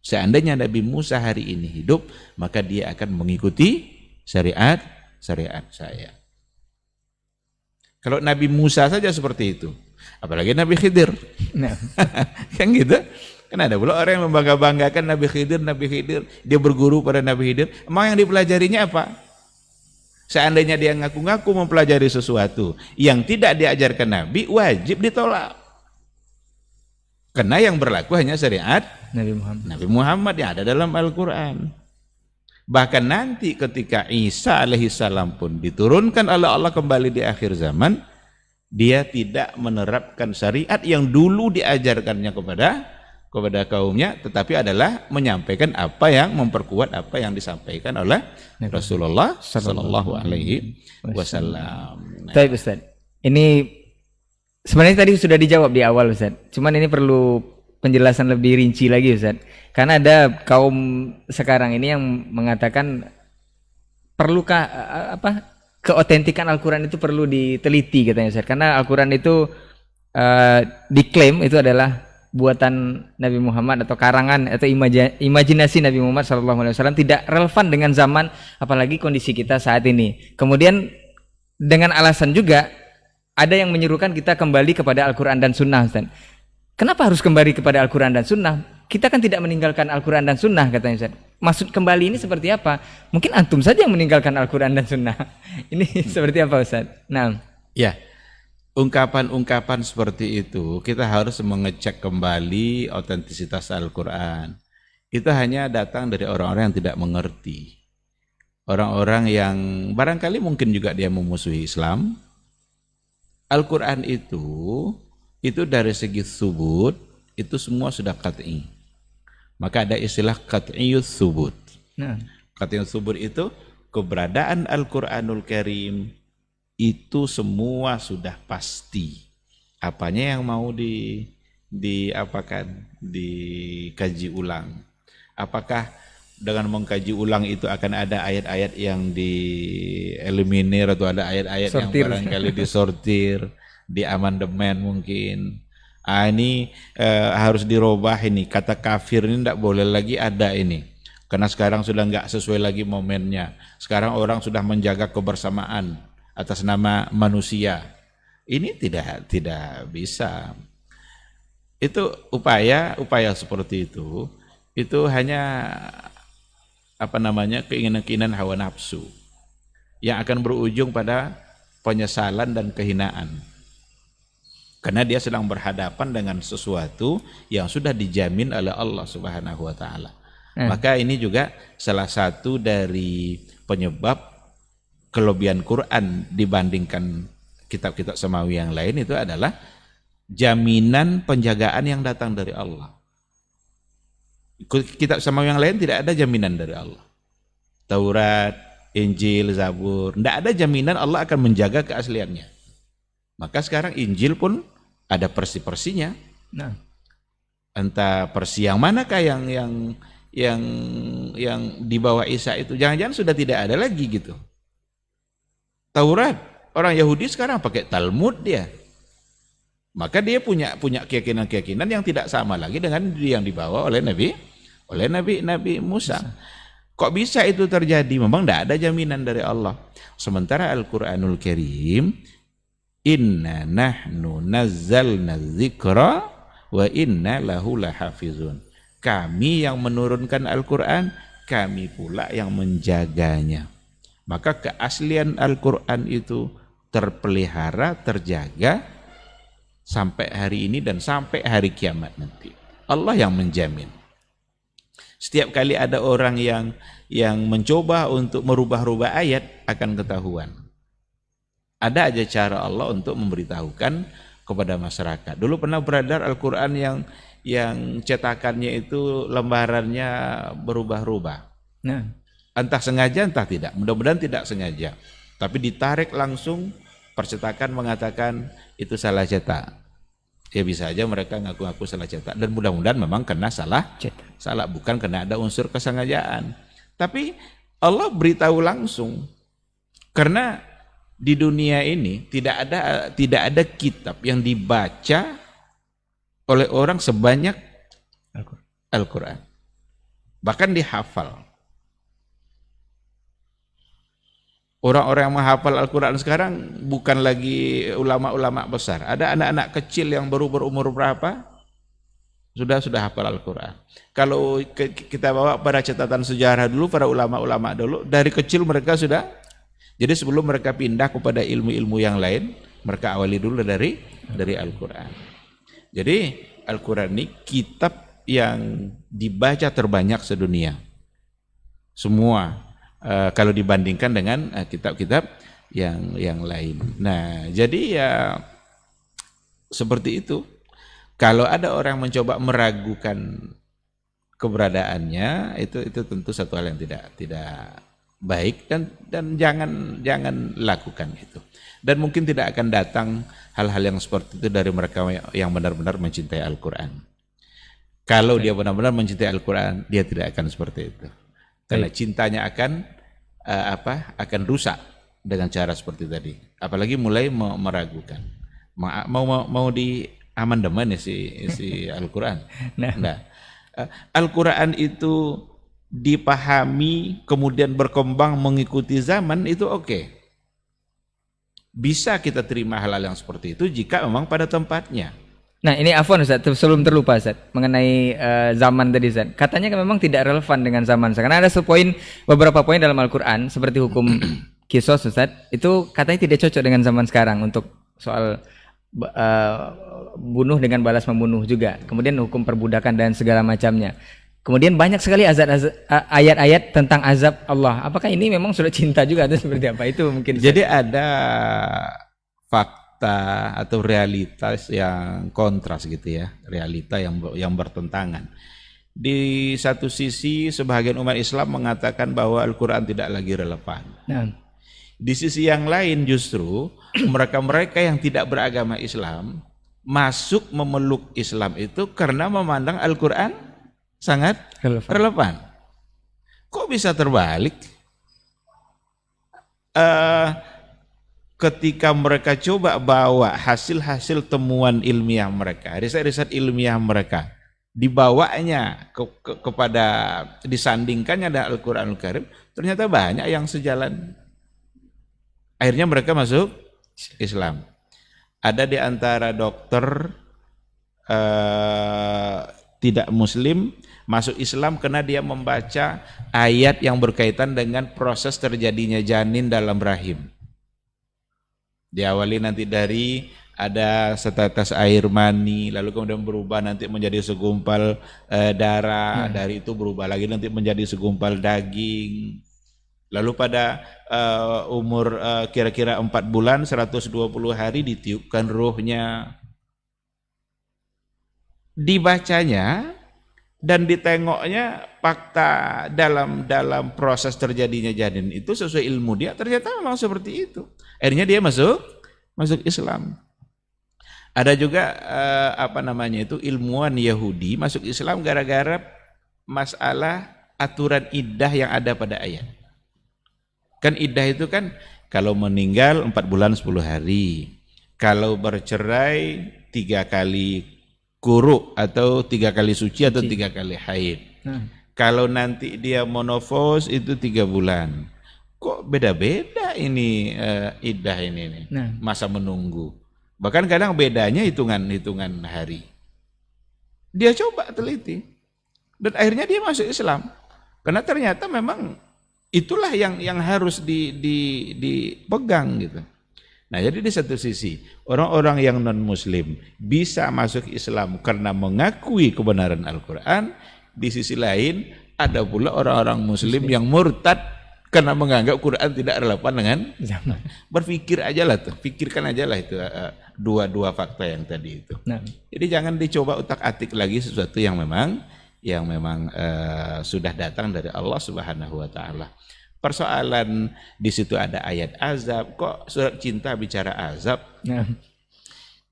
seandainya Nabi Musa hari ini hidup, maka dia akan mengikuti syariat saya. Kalau Nabi Musa saja seperti itu, apalagi Nabi Khidir. Nah. Kan gitu. Kan ada pula orang yang membangga-banggakan Nabi Khidir, dia berguru pada Nabi Khidir. Emang yang dipelajarinya apa? Seandainya dia ngaku-ngaku mempelajari sesuatu yang tidak diajarkan Nabi, wajib ditolak. Karena yang berlaku hanya syariat Nabi Muhammad yang ada dalam Al-Quran. Bahkan nanti ketika Isa alaihissalam pun diturunkan oleh Allah kembali di akhir zaman, dia tidak menerapkan syariat yang dulu diajarkannya kepada kaumnya, tetapi adalah menyampaikan apa yang memperkuat apa yang disampaikan oleh Rasulullah sallallahu alaihi wasallam. Baik Ustaz. Ini sebenarnya tadi sudah dijawab di awal Ustaz. Cuman ini perlu penjelasan lebih rinci lagi Ustaz. Karena ada kaum sekarang ini yang mengatakan perlukah keotentikan Al-Quran itu perlu diteliti katanya Ustaz. Karena Al-Quran itu diklaim itu adalah buatan Nabi Muhammad atau karangan atau imajinasi Nabi Muhammad SAW, tidak relevan dengan zaman apalagi kondisi kita saat ini. Kemudian dengan alasan juga ada yang menyerukan kita kembali kepada Al-Quran dan Sunnah Ustaz. Kenapa harus kembali kepada Al-Quran dan Sunnah? Kita kan tidak meninggalkan Al-Quran dan Sunnah katanya Ustaz. Maksud kembali ini seperti apa? Mungkin antum saja yang meninggalkan Al-Quran dan Sunnah. Ini seperti apa Ustaz? Nah, ya. ungkapan-ungkapan seperti itu kita harus mengecek kembali otentisitas Al-Quran. Itu hanya datang dari orang-orang yang tidak mengerti. Orang-orang yang barangkali mungkin juga dia memusuhi Islam. Al-Quran itu dari segi subut, itu semua sudah qat'i. Maka ada istilah qat'iyus subut. Nah. Qat'iyus subut itu keberadaan Al-Quranul Karim itu semua sudah pasti. Apanya yang mau dikaji ulang? Apakah dengan mengkaji ulang itu akan ada ayat-ayat yang dieliminir atau ada ayat-ayat yang barangkali disortir, diamandemen mungkin. Ini harus dirubah ini, kata kafir ini tidak boleh lagi ada ini. Karena sekarang sudah nggak sesuai lagi momennya. Sekarang orang sudah menjaga kebersamaan atas nama manusia. Ini tidak bisa. Itu upaya seperti itu hanya keinginan-keinginan hawa nafsu yang akan berujung pada penyesalan dan kehinaan. Karena dia sedang berhadapan dengan sesuatu yang sudah dijamin oleh Allah Subhanahu wa taala. Maka ini juga salah satu dari penyebab kelebihan Quran dibandingkan kitab-kitab samawi yang lain itu adalah jaminan penjagaan yang datang dari Allah. Kitab samawi yang lain tidak ada jaminan dari Allah. Taurat, Injil, Zabur, tidak ada jaminan Allah akan menjaga keasliannya. Maka sekarang Injil pun ada persi-persinya. Nah, Entah persi yang manakah yang di bawah Isa itu, jangan-jangan sudah tidak ada lagi gitu. Taurat, orang Yahudi sekarang pakai Talmud dia. Maka dia punya keyakinan-keyakinan yang tidak sama lagi dengan yang dibawa oleh Nabi Musa. Kok bisa itu terjadi? Memang tidak ada jaminan dari Allah. Sementara Al-Quranul Karim, inna nahnu nazzalna dzikra wa inna lahu lahafizun. Kami yang menurunkan Al-Quran, kami pula yang menjaganya. Maka keaslian Al-Quran itu terpelihara, terjaga sampai hari ini dan sampai hari kiamat nanti. Allah yang menjamin. Setiap kali ada orang yang mencoba untuk merubah-rubah ayat akan ketahuan. Ada aja cara Allah untuk memberitahukan kepada masyarakat. Dulu pernah beredar Al-Quran yang cetakannya itu lembarannya berubah-ubah. nah, Entah sengaja entah tidak, mudah-mudahan tidak sengaja. Tapi ditarik langsung, percetakan mengatakan itu salah cetak. Ya bisa aja mereka ngaku-ngaku salah cetak. Dan mudah-mudahan memang kena salah cetak. Salah, bukan kena ada unsur kesengajaan. Tapi Allah beritahu langsung. Karena di dunia ini tidak ada kitab yang dibaca oleh orang sebanyak Al-Quran. Bahkan dihafal. Orang-orang yang menghafal Al-Quran sekarang bukan lagi ulama-ulama besar. Ada anak-anak kecil yang baru berumur berapa? Sudah hafal Al-Quran. Kalau kita bawa pada catatan sejarah dulu, para ulama-ulama dulu, dari kecil mereka sudah. Jadi sebelum mereka pindah kepada ilmu-ilmu yang lain, mereka awali dulu dari Al-Quran. Jadi Al-Quran ini kitab yang dibaca terbanyak sedunia. Semua. Kalau dibandingkan dengan kitab-kitab yang lain. Nah, jadi ya seperti itu. Kalau ada orang mencoba meragukan keberadaannya, itu tentu satu hal yang tidak baik dan jangan lakukan itu. Dan mungkin tidak akan datang hal-hal yang seperti itu dari mereka yang benar-benar mencintai Al-Quran. Kalau dia benar-benar mencintai Al-Quran, dia tidak akan seperti itu. Karena cintanya akan rusak dengan cara seperti tadi. Apalagi mulai meragukan. Mau di amandemen ya si Al-Quran. Nah, Al-Quran itu dipahami kemudian berkembang mengikuti zaman itu oke. Bisa kita terima hal-hal yang seperti itu jika memang pada tempatnya. Nah ini afwan Ustaz, sebelum terlupa Ustaz, mengenai zaman tadi Ustaz. Katanya kan memang tidak relevan dengan zaman. Karena ada beberapa poin dalam Al-Quran seperti hukum kisos Ustaz, itu katanya tidak cocok dengan zaman sekarang untuk soal bunuh dengan balas membunuh juga. Kemudian hukum perbudakan dan segala macamnya. Kemudian banyak sekali ayat-ayat tentang azab Allah. Apakah ini memang sudah cinta juga atau seperti apa? Itu mungkin. Jadi ada fakta atau realitas yang kontras gitu ya, realita yang bertentangan. Di satu sisi sebagian umat Islam mengatakan bahwa Al-Quran tidak lagi relevan. Nah. Di sisi yang lain justru mereka-mereka yang tidak beragama Islam masuk memeluk Islam itu karena memandang Al-Quran sangat relevan. Kok bisa terbalik? Ketika mereka coba bawa hasil-hasil temuan ilmiah mereka, riset-riset ilmiah mereka, dibawanya kepada disandingkannya dengan Al-Quranul Karim, ternyata banyak yang sejalan. Akhirnya mereka masuk Islam. Ada di antara dokter tidak muslim masuk Islam karena dia membaca ayat yang berkaitan dengan proses terjadinya janin dalam rahim. Diawali nanti dari ada setetes air mani, lalu kemudian berubah nanti menjadi segumpal darah, dari itu berubah lagi nanti menjadi segumpal daging. Lalu pada umur kira-kira 4 bulan 120 hari ditiupkan ruhnya. Dibacanya dan ditengoknya fakta dalam proses terjadinya janin itu sesuai ilmu dia, ternyata memang seperti itu. Akhirnya dia masuk Islam. Ada juga ilmuwan Yahudi masuk Islam gara-gara masalah aturan iddah yang ada pada ayat. Kan iddah itu kan kalau meninggal 4 bulan 10 hari, kalau bercerai 3 kali kuruk atau 3 kali suci atau 3 kali haid. Kalau nanti dia monofos itu 3 bulan. Kok beda-beda ini iddah ini masa menunggu. Bahkan kadang bedanya hitungan hari. Dia coba teliti dan akhirnya dia masuk Islam. Karena ternyata memang itulah yang harus dipegang gitu. Nah, jadi di satu sisi orang-orang yang non-muslim bisa masuk Islam karena mengakui kebenaran Al-Quran. Di sisi lain ada pula orang-orang muslim yang murtad karena menganggap Quran tidak relevan dengan zaman. Berpikir aja lah tuh, pikirkan aja lah itu dua fakta yang tadi itu. Nah. Jadi jangan dicoba utak-atik lagi sesuatu yang memang sudah datang dari Allah Subhanahu wa taala. Persoalan di situ ada ayat azab, kok surat cinta bicara azab? Nah.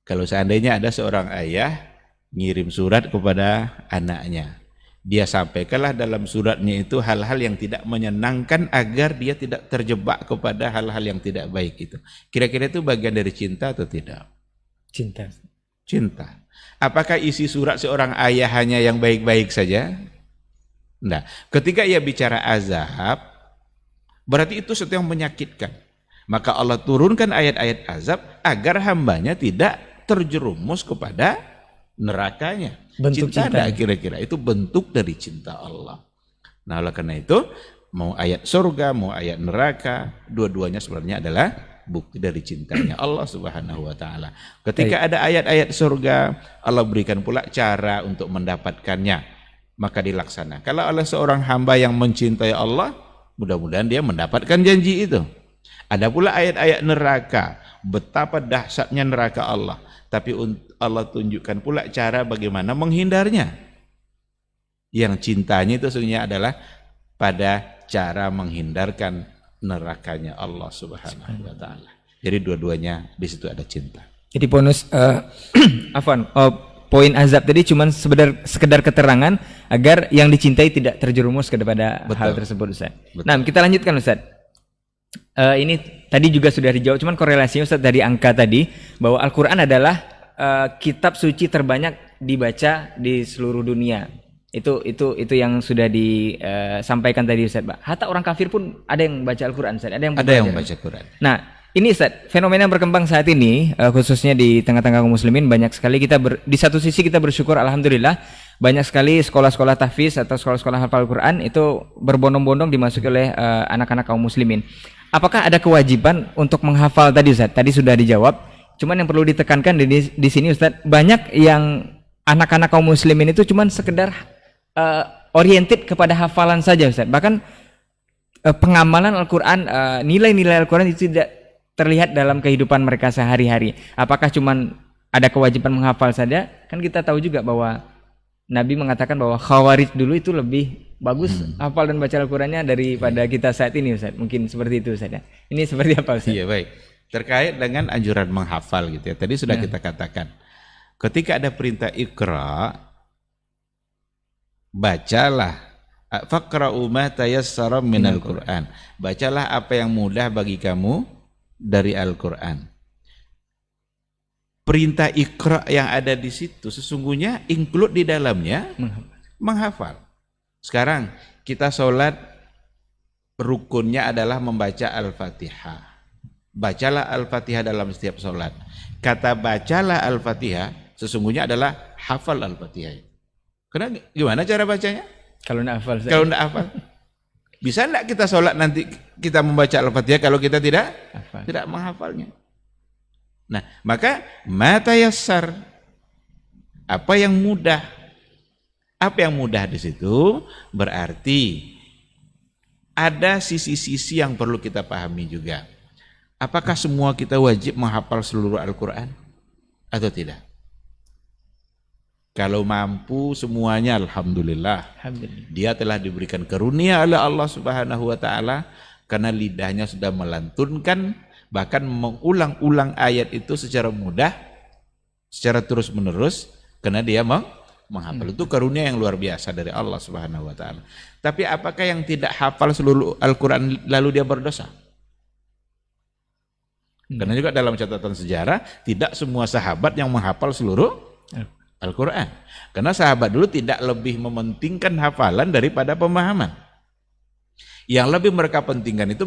Kalau seandainya ada seorang ayah ngirim surat kepada anaknya, dia sampaikanlah dalam suratnya itu hal-hal yang tidak menyenangkan agar dia tidak terjebak kepada hal-hal yang tidak baik itu. Kira-kira itu bagian dari cinta atau tidak? Cinta. Apakah isi surat seorang ayah hanya yang baik-baik saja? Nah, ketika ia bicara azab, berarti itu sesuatu yang menyakitkan. Maka Allah turunkan ayat-ayat azab agar hambanya tidak terjerumus kepada nerakanya. Bentuk cinta kira-kira itu bentuk dari cinta Allah. Nah, oleh karena itu mau ayat surga, mau ayat neraka, dua-duanya sebenarnya adalah bukti dari cintanya Allah Subhanahu wa taala. Ketika ada ayat-ayat surga, Allah berikan pula cara untuk mendapatkannya, maka dilaksanakan. Kalau oleh seorang hamba yang mencintai Allah, mudah-mudahan dia mendapatkan janji itu. Ada pula ayat-ayat neraka, betapa dahsyatnya neraka Allah. Tapi Allah tunjukkan pula cara bagaimana menghindarnya. Yang cintanya itu sebenarnya adalah pada cara menghindarkan nerakanya Allah Subhanahu wa taala. Jadi dua-duanya di situ ada cinta. Jadi bonus poin azab tadi cuma sekedar keterangan agar yang dicintai tidak terjerumus kepada hal tersebut, Ustaz. Betul. Nah, kita lanjutkan, Ustaz. Ini tadi juga sudah dijawab, cuman korelasinya Ustaz dari angka tadi bahwa Al-Quran adalah kitab suci terbanyak dibaca di seluruh dunia. Itu yang sudah disampaikan tadi, Ustaz. Hatta orang kafir pun ada yang baca Al-Quran, Ustaz. Ada yang baca Quran. Nah, ini Ustaz, fenomena yang berkembang saat ini khususnya di tengah-tengah kaum muslimin, banyak sekali di satu sisi kita bersyukur alhamdulillah banyak sekali sekolah-sekolah tahfiz atau sekolah-sekolah hafal Quran itu berbondong-bondong dimasuki oleh anak-anak kaum muslimin. Apakah ada kewajiban untuk menghafal tadi, Ustaz? Tadi sudah dijawab. Cuman yang perlu ditekankan di sini Ustadz, banyak yang anak-anak kaum muslimin itu cuman sekedar oriented kepada hafalan saja Ustadz. Bahkan pengamalan Al-Quran, nilai-nilai Al-Quran itu tidak terlihat dalam kehidupan mereka sehari-hari. Apakah cuman ada kewajiban menghafal saja? Kan kita tahu juga bahwa Nabi mengatakan bahwa Khawarij dulu itu lebih bagus hafal dan baca Al-Qurannya daripada kita saat ini Ustadz. Mungkin seperti itu Ustadz ya. Ini seperti apa Ustadz? Iya, baik. Terkait dengan anjuran menghafal gitu ya. Tadi sudah kita katakan. Ketika ada perintah Iqra, bacalah. Faqra'u ma tayassara minal Qur'an. Bacalah apa yang mudah bagi kamu dari Al-Qur'an. Perintah Iqra yang ada di situ sesungguhnya include di dalamnya menghafal. Sekarang kita sholat, rukunnya adalah membaca Al-Fatihah. Bacalah Al-Fatihah dalam setiap sholat. Kata bacalah Al-Fatihah sesungguhnya adalah hafal Al-Fatihah. Karena gimana cara bacanya? Kalau tidak hafal. Kalau tidak hafal. Bisa tidak kita sholat nanti kita membaca Al-Fatihah kalau kita tidak menghafalnya? Nah, maka mata yassar, apa yang mudah. Apa yang mudah di situ berarti ada sisi-sisi yang perlu kita pahami juga. Apakah semua kita wajib menghafal seluruh Al-Quran atau tidak? Kalau mampu semuanya, alhamdulillah. Dia telah diberikan karunia oleh Allah Subhanahu wa taala karena lidahnya sudah melantunkan, bahkan mengulang-ulang ayat itu secara mudah, secara terus-menerus karena dia menghafal. Itu karunia yang luar biasa dari Allah Subhanahu wa taala. Tapi apakah yang tidak hafal seluruh Al-Qur'an lalu dia berdosa? Karena juga dalam catatan sejarah tidak semua sahabat yang menghafal seluruh Al-Quran. Karena sahabat dulu tidak lebih mementingkan hafalan daripada pemahaman. Yang lebih mereka pentingkan itu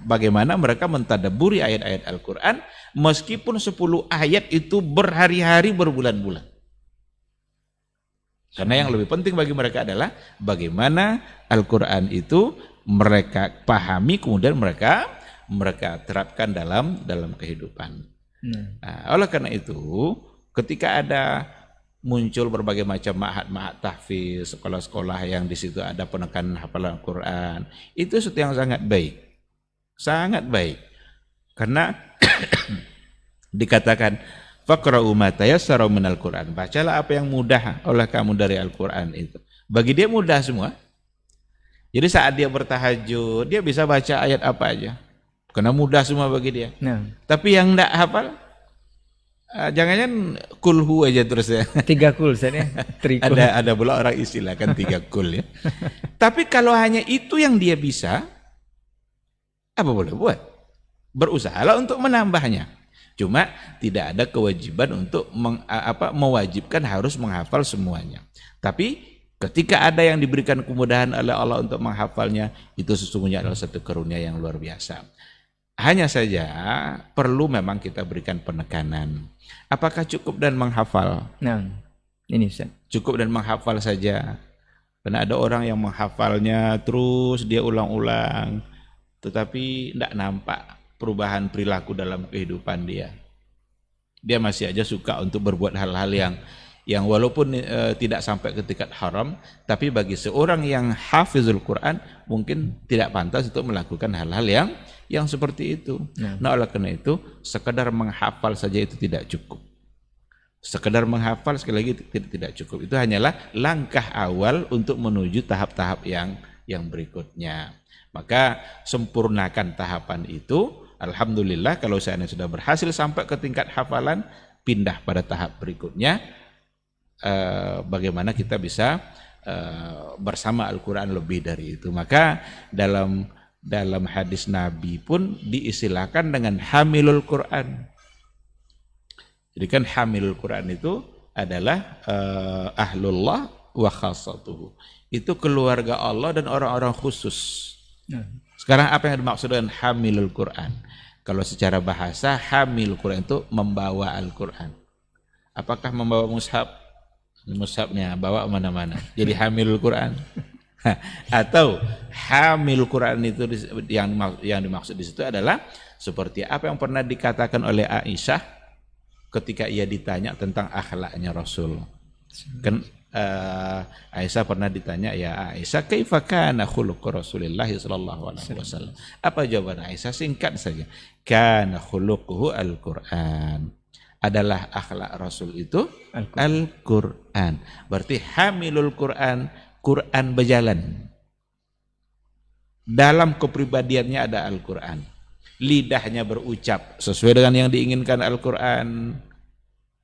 bagaimana mereka mentadabburi ayat-ayat Al-Quran, meskipun 10 ayat itu berhari-hari, berbulan-bulan. Karena yang lebih penting bagi mereka adalah bagaimana Al-Quran itu mereka pahami, kemudian mereka terapkan dalam kehidupan. Nah, oleh karena itu, ketika ada muncul berbagai macam ma'had tahfiz, sekolah-sekolah yang di situ ada penekanan hafalan Al-Quran, itu sesuatu yang sangat baik, sangat baik. Karena dikatakan faqra'u ma tayassara minal Qur'an, bacalah apa yang mudah oleh kamu dari Al-Quran itu. Bagi dia mudah semua. Jadi saat dia bertahajud, dia bisa baca ayat apa aja. Karena mudah semua bagi dia. Tapi yang tidak hafal, jangan-jangan kulhu aja terus ya. 3 kul saya. Ada pula orang istilahkan 3 kul ya. Tapi kalau hanya itu yang dia bisa, apa boleh buat? Berusahalah untuk menambahnya. Cuma tidak ada kewajiban untuk mewajibkan harus menghafal semuanya. Tapi ketika ada yang diberikan kemudahan oleh Allah untuk menghafalnya, itu sesungguhnya adalah satu karunia yang luar biasa. Hanya saja perlu memang kita berikan penekanan. Apakah cukup dan menghafal? Nah, ini Ustaz. Cukup dan menghafal saja. Karena ada orang yang menghafalnya terus dia ulang-ulang, tetapi tidak nampak perubahan perilaku dalam kehidupan dia. Dia masih aja suka untuk berbuat hal-hal yang walaupun tidak sampai ke tingkat haram, tapi bagi seorang yang hafizul Quran mungkin tidak pantas untuk melakukan hal-hal yang seperti itu. Nah, oleh karena itu sekedar menghafal saja itu tidak cukup. Sekedar menghafal sekali lagi tidak cukup. Itu hanyalah langkah awal untuk menuju tahap-tahap yang berikutnya. Maka sempurnakan tahapan itu. Alhamdulillah kalau seandainya sudah berhasil sampai ke tingkat hafalan, pindah pada tahap berikutnya. Bagaimana kita bisa bersama Al-Quran lebih dari itu. Maka dalam hadis Nabi pun diistilahkan dengan hamilul Quran. Jadi kan hamilul Quran itu adalah ahlullah wa khassatuhu. Itu keluarga Allah dan orang-orang khusus. Sekarang apa yang dimaksud dengan hamilul Quran? Kalau secara bahasa hamil Quran itu membawa Al-Quran. Apakah membawa mushaf? Mushafnya bawa mana-mana. Jadi hamilul Quran. Atau hamil Quran itu yang dimaksud di situ adalah seperti apa yang pernah dikatakan oleh Aisyah ketika ia ditanya tentang akhlaknya Rasul. Kan Aisyah pernah ditanya, ya Aisyah, kaifa kana khuluq Rasulillah sallallahu alaihi wasallam? Apa jawaban Aisyah? Singkat saja. Kana khuluquhu al-Qur'an. Adalah akhlak Rasul itu Al-Qur'an. Berarti hamilul Qur'an, Qur'an berjalan. Dalam kepribadiannya ada Al-Qur'an. Lidahnya berucap sesuai dengan yang diinginkan Al-Qur'an.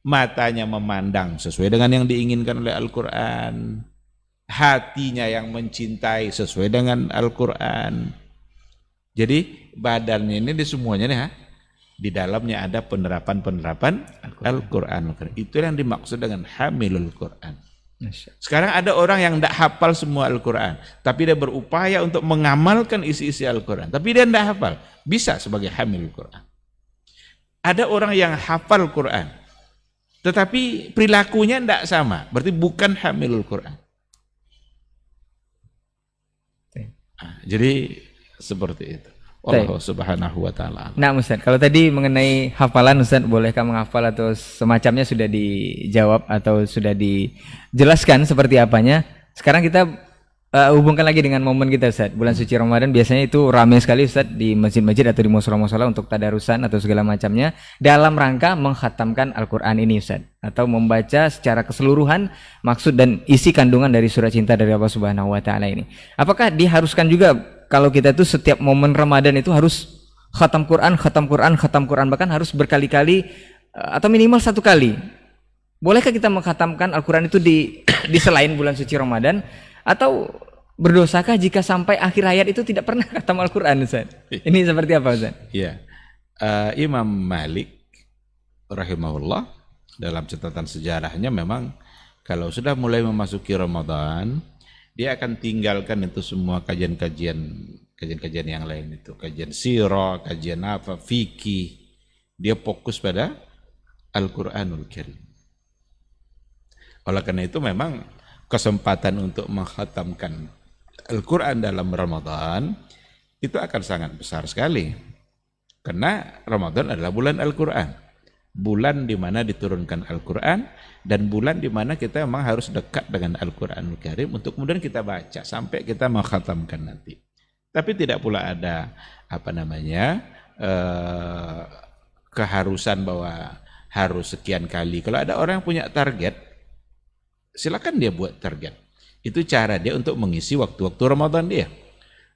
Matanya memandang sesuai dengan yang diinginkan oleh Al-Qur'an. Hatinya yang mencintai sesuai dengan Al-Qur'an. Jadi badannya ini di semuanya nih, di dalamnya ada penerapan-penerapan Al-Qur'an. Itu yang dimaksud dengan hamilul Qur'an. Sekarang ada orang yang tidak hafal semua Al-Quran, tapi dia berupaya untuk mengamalkan isi-isi Al-Quran, tapi dia tidak hafal, bisa sebagai hamil Quran. Ada orang yang hafal Quran, tetapi perilakunya tidak sama, berarti bukan hamilul Quran. Jadi seperti itu. Allah subhanahu wa ta'ala. Nah Ustaz, kalau tadi mengenai hafalan Ustaz, bolehkah menghafal atau semacamnya sudah dijawab atau sudah dijelaskan seperti apanya. Sekarang kita hubungkan lagi dengan momen kita Ustaz. Bulan suci Ramadan biasanya itu ramai sekali Ustaz di masjid-masjid atau di musola-musola untuk tadarusan atau segala macamnya dalam rangka mengkhatamkan Al-Quran ini Ustaz, atau membaca secara keseluruhan maksud dan isi kandungan dari surat cinta dari Allah Subhanahu wa taala ini. Apakah diharuskan juga kalau kita tuh setiap momen Ramadan itu harus khatam Quran, bahkan harus berkali-kali atau minimal 1 kali? Bolehkah kita mengkhatamkan Al-Quran itu di selain bulan suci Ramadan? Atau berdosakah jika sampai akhir hayat itu tidak pernah khatam Al-Quran Ustaz? Ini seperti apa Ustaz? Iya. Imam Malik rahimahullah dalam catatan sejarahnya memang kalau sudah mulai memasuki Ramadan, dia akan tinggalkan itu semua kajian-kajian yang lain itu, kajian sirah, kajian apa, fikih. Dia fokus pada Al-Quranul Karim. Oleh karena itu memang kesempatan untuk mengkhatamkan Al-Quran dalam Ramadan itu akan sangat besar sekali. Karena Ramadan adalah bulan Al-Quran. Bulan di mana diturunkan Al-Quran, dan bulan di mana kita memang harus dekat dengan Al-Quranul Karim untuk kemudian kita baca sampai kita mengkhatamkan nanti. Tapi tidak pula ada keharusan bahwa harus sekian kali. Kalau ada orang yang punya target, silakan dia buat target. Itu cara dia untuk mengisi waktu-waktu Ramadan dia.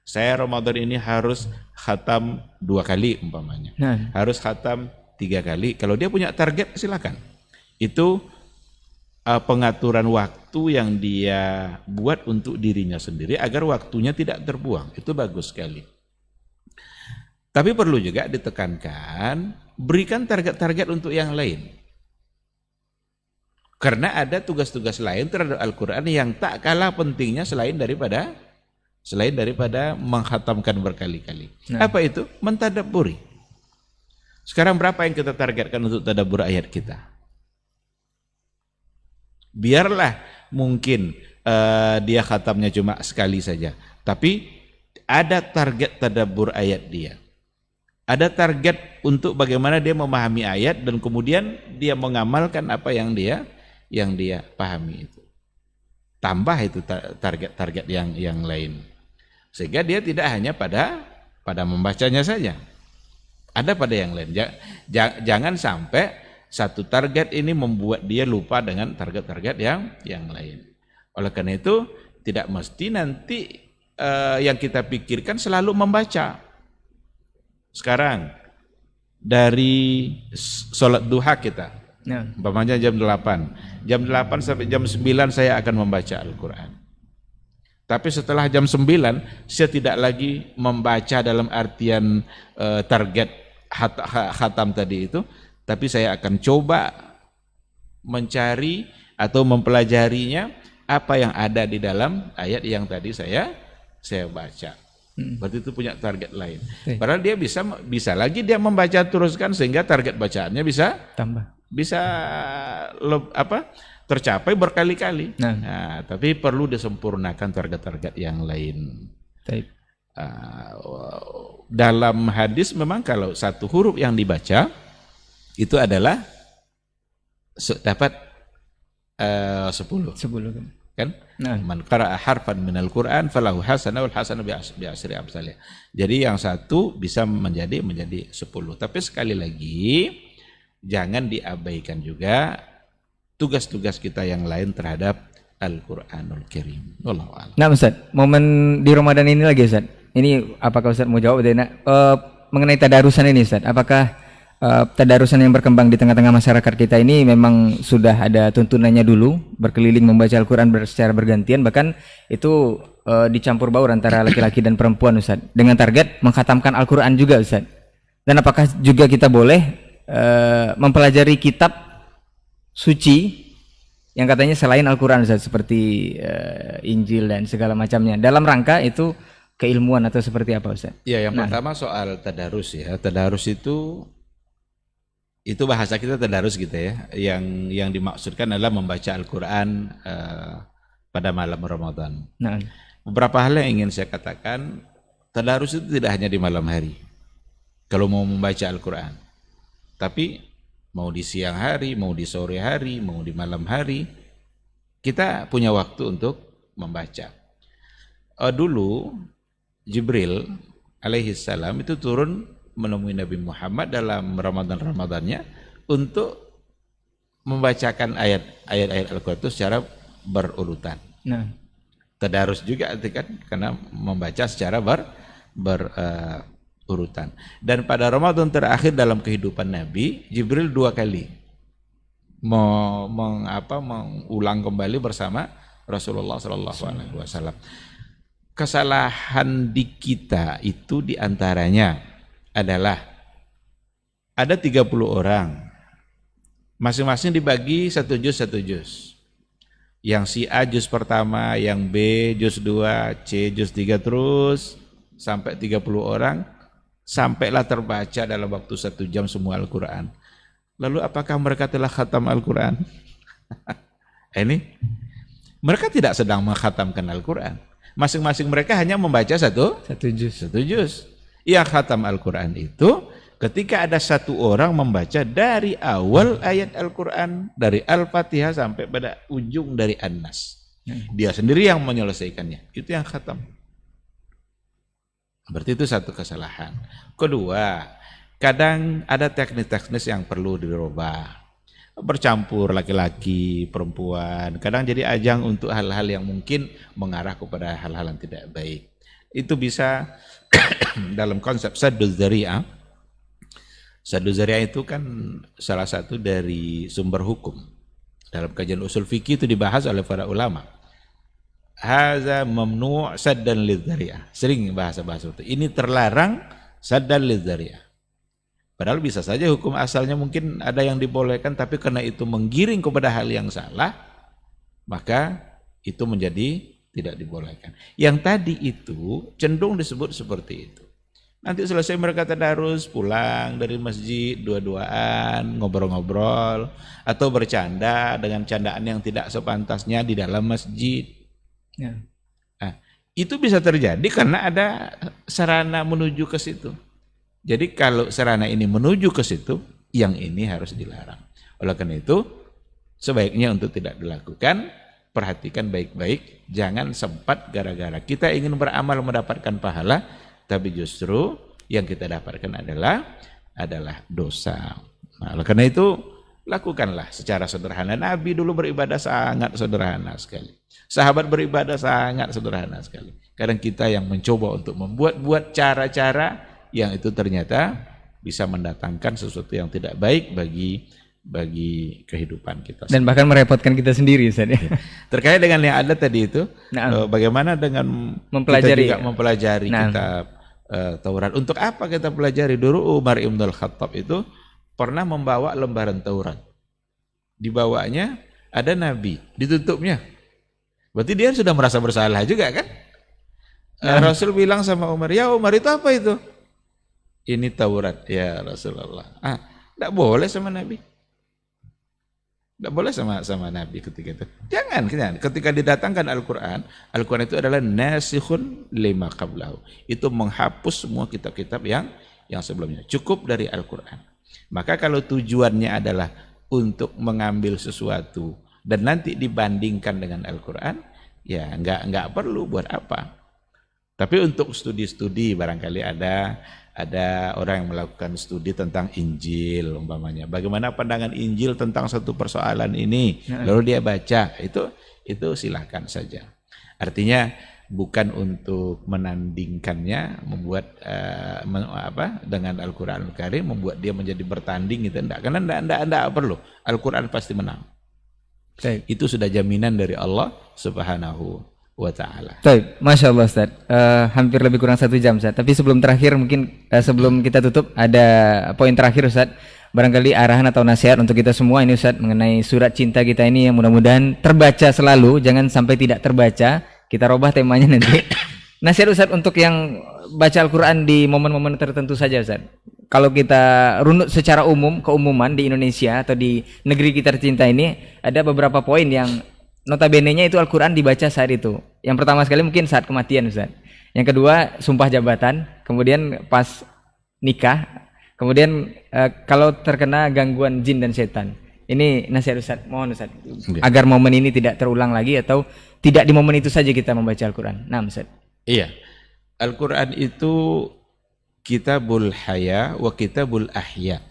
Saya Ramadan ini harus khatam 2 kali umpamanya. Harus khatam 3 kali. Kalau dia punya target silakan. Itu pengaturan waktu yang dia buat untuk dirinya sendiri agar waktunya tidak terbuang. Itu bagus sekali. Tapi perlu juga ditekankan, berikan target-target untuk yang lain. Karena ada tugas-tugas lain terhadap Al-Quran yang tak kalah pentingnya selain daripada menghatamkan berkali-kali. Apa itu? Mentadabburi. Sekarang berapa yang kita targetkan untuk tadabbur ayat kita? Biarlah mungkin dia khatamnya cuma sekali saja, tapi ada target tadabbur ayat dia. Ada target untuk bagaimana dia memahami ayat dan kemudian dia mengamalkan apa yang dia pahami itu. Tambah itu target-target yang lain. Sehingga dia tidak hanya pada membacanya saja. Ada pada yang lain. Jangan sampai satu target ini membuat dia lupa dengan target-target yang lain. Oleh karena itu tidak mesti nanti yang kita pikirkan selalu membaca. Sekarang dari sholat duha kita, umpamanya jam 8 sampai jam 9 saya akan membaca Al-Quran. Tapi setelah jam 9 saya tidak lagi membaca dalam artian target khatam tadi itu, tapi saya akan coba mencari atau mempelajarinya apa yang ada di dalam ayat yang tadi saya baca. Berarti itu punya target lain. Padahal dia bisa lagi dia membaca teruskan sehingga target bacaannya bisa tambah, bisa tercapai berkali-kali. Nah, tapi perlu disempurnakan target-target yang lain. Dalam hadis memang kalau satu huruf yang dibaca itu adalah dapat 10 10. kan? Nah, Man qara'a harfan minal Qur'an falahu hasanah wal hasanah bi asyri amsalih. Jadi yang satu bisa menjadi 10. Tapi sekali lagi jangan diabaikan juga tugas-tugas kita yang lain terhadap Al-Qur'anul Karim. Wallahu a'lam. nah Ustaz, momen di Ramadan ini lagi Ustaz. Ini apakah Ustaz mau jawab mengenai tadarusan ini Ustaz? Apakah tadarusan yang berkembang di tengah-tengah masyarakat kita ini memang sudah ada tuntunannya dulu, berkeliling membaca Al-Quran secara bergantian, bahkan itu dicampur baur antara laki-laki dan perempuan Ustaz, dengan target mengkhatamkan Al-Quran juga Ustaz. Dan apakah juga kita boleh mempelajari kitab suci yang katanya selain Al-Quran Ustaz, seperti Injil dan segala macamnya, dalam rangka itu keilmuan atau seperti apa Ustaz? Ya, yang pertama soal tadarus ya. Tadarus itu bahasa kita tadarus gitu ya. Yang dimaksudkan adalah membaca Al-Qur'an pada malam Ramadan. Nah, Beberapa hal yang ingin saya katakan, tadarus itu tidak hanya di malam hari. Kalau mau membaca Al-Qur'an. Tapi mau di siang hari, mau di sore hari, mau di malam hari, kita punya waktu untuk membaca. Dulu Jibril alaihi salam itu turun menemui Nabi Muhammad dalam Ramadan-Ramadannya untuk membacakan ayat-ayat Al-Quran itu secara berurutan. nah, Tadarus juga kan, karena membaca secara berurutan. Dan pada Ramadan terakhir dalam kehidupan Nabi, Jibril 2 kali mengulang kembali bersama Rasulullah SAW. Kesalahan di kita itu diantaranya adalah ada 30 orang, masing-masing dibagi satu juz. Yang si A juz pertama, yang B juz 2, C juz 3, terus sampai 30 orang, sampailah terbaca dalam waktu 1 jam semua Al-Quran. Lalu apakah mereka telah khatam Al-Quran? Ini mereka tidak sedang mengkhatamkan Al-Quran. Masing-masing mereka hanya membaca satu juz. Yang khatam Al-Quran itu ketika ada satu orang membaca dari awal ayat Al-Quran, dari Al-Fatihah sampai pada ujung dari An-Nas. Dia sendiri yang menyelesaikannya. Itu yang khatam. Berarti itu satu kesalahan. Kedua, kadang ada teknis-teknis yang perlu dirubah. Bercampur laki-laki, perempuan, kadang jadi ajang untuk hal-hal yang mungkin mengarah kepada hal-hal yang tidak baik. Itu bisa dalam konsep sadduz dzari'ah. Sadduz dzari'ah itu kan salah satu dari sumber hukum. Dalam kajian usul fikih itu dibahas oleh para ulama. Haza mamnu' saddan lidzari'ah. Sering bahasa-bahasa itu. Ini terlarang saddan lidzari'ah. Padahal bisa saja hukum asalnya mungkin ada yang dibolehkan, tapi karena itu menggiring kepada hal yang salah, maka itu menjadi tidak dibolehkan. Yang tadi itu cenderung disebut seperti itu. Nanti selesai mereka tadarus, pulang dari masjid, dua-duaan, ngobrol-ngobrol, atau bercanda dengan candaan yang tidak sepantasnya di dalam masjid. ya. Nah, itu bisa terjadi karena ada sarana menuju ke situ. Jadi kalau sarana ini menuju ke situ, yang ini harus dilarang. Oleh karena itu, sebaiknya untuk tidak dilakukan. Perhatikan baik-baik, jangan sempat gara-gara kita ingin beramal mendapatkan pahala, tapi justru yang kita dapatkan adalah dosa. Nah, oleh karena itu, lakukanlah secara sederhana. Nabi dulu beribadah sangat sederhana sekali. Sahabat beribadah sangat sederhana sekali. Kadang kita yang mencoba untuk membuat cara-cara yang itu ternyata bisa mendatangkan sesuatu yang tidak baik bagi kehidupan kita. Dan bahkan merepotkan kita sendiri Ustaz ya. Terkait dengan yang ada tadi itu, bagaimana dengan Mempelajari. kita juga mempelajari kitab Taurat. Untuk apa kita pelajari? Dulu Umar Ibn Al-Khattab itu pernah membawa lembaran Taurat. Dibawanya ada Nabi, ditutupnya. Berarti dia sudah merasa bersalah juga kan? Rasul bilang sama Umar, ya Umar, itu apa itu? Ini Taurat ya Rasulullah. Tidak boleh sama Nabi. Tidak boleh sama Nabi ketika itu. Jangan. Ketika didatangkan Al-Quran itu adalah nasikhun lima qablahu. Itu menghapus semua kitab-kitab yang sebelumnya. Cukup dari Al-Quran. Maka kalau tujuannya adalah untuk mengambil sesuatu dan nanti dibandingkan dengan Al-Quran, ya nggak perlu, buat apa. Tapi untuk studi-studi barangkali ada orang yang melakukan studi tentang Injil umpamanya. Bagaimana pandangan Injil tentang satu persoalan ini, lalu dia baca, itu silakan saja. Artinya bukan untuk menandingkannya, membuat dengan Al-Quranul Karim, membuat dia menjadi bertanding gitu, enggak. Karena enggak perlu. Al-Quran pasti menang. Baik. Itu sudah jaminan dari Allah Subhanahu wa ta'ala. Baik, Masya Allah Ustaz. Hampir lebih kurang 1 jam Ustaz. Tapi sebelum terakhir mungkin sebelum kita tutup ada poin terakhir Ustaz. Barangkali arahan atau nasihat untuk kita semua ini Ustaz mengenai surat cinta kita ini yang mudah-mudahan terbaca selalu, jangan sampai tidak terbaca. Kita robah temanya nanti. Nasihat Ustaz untuk yang baca Al-Quran di momen-momen tertentu saja Ustaz. Kalau kita runut secara keumuman di Indonesia atau di negeri kita tercinta ini, ada beberapa poin yang notabene-nya itu Al-Quran dibaca saat itu. Yang pertama sekali mungkin saat kematian Ustaz. Yang kedua sumpah jabatan, kemudian pas nikah, kemudian kalau terkena gangguan jin dan setan. Ini nasihat Ustaz, mohon Ustaz, agar momen ini tidak terulang lagi atau tidak di momen itu saja kita membaca Al-Quran. Nah Ustaz. Iya, Al-Quran itu kitabul haya wa kitabul ahya.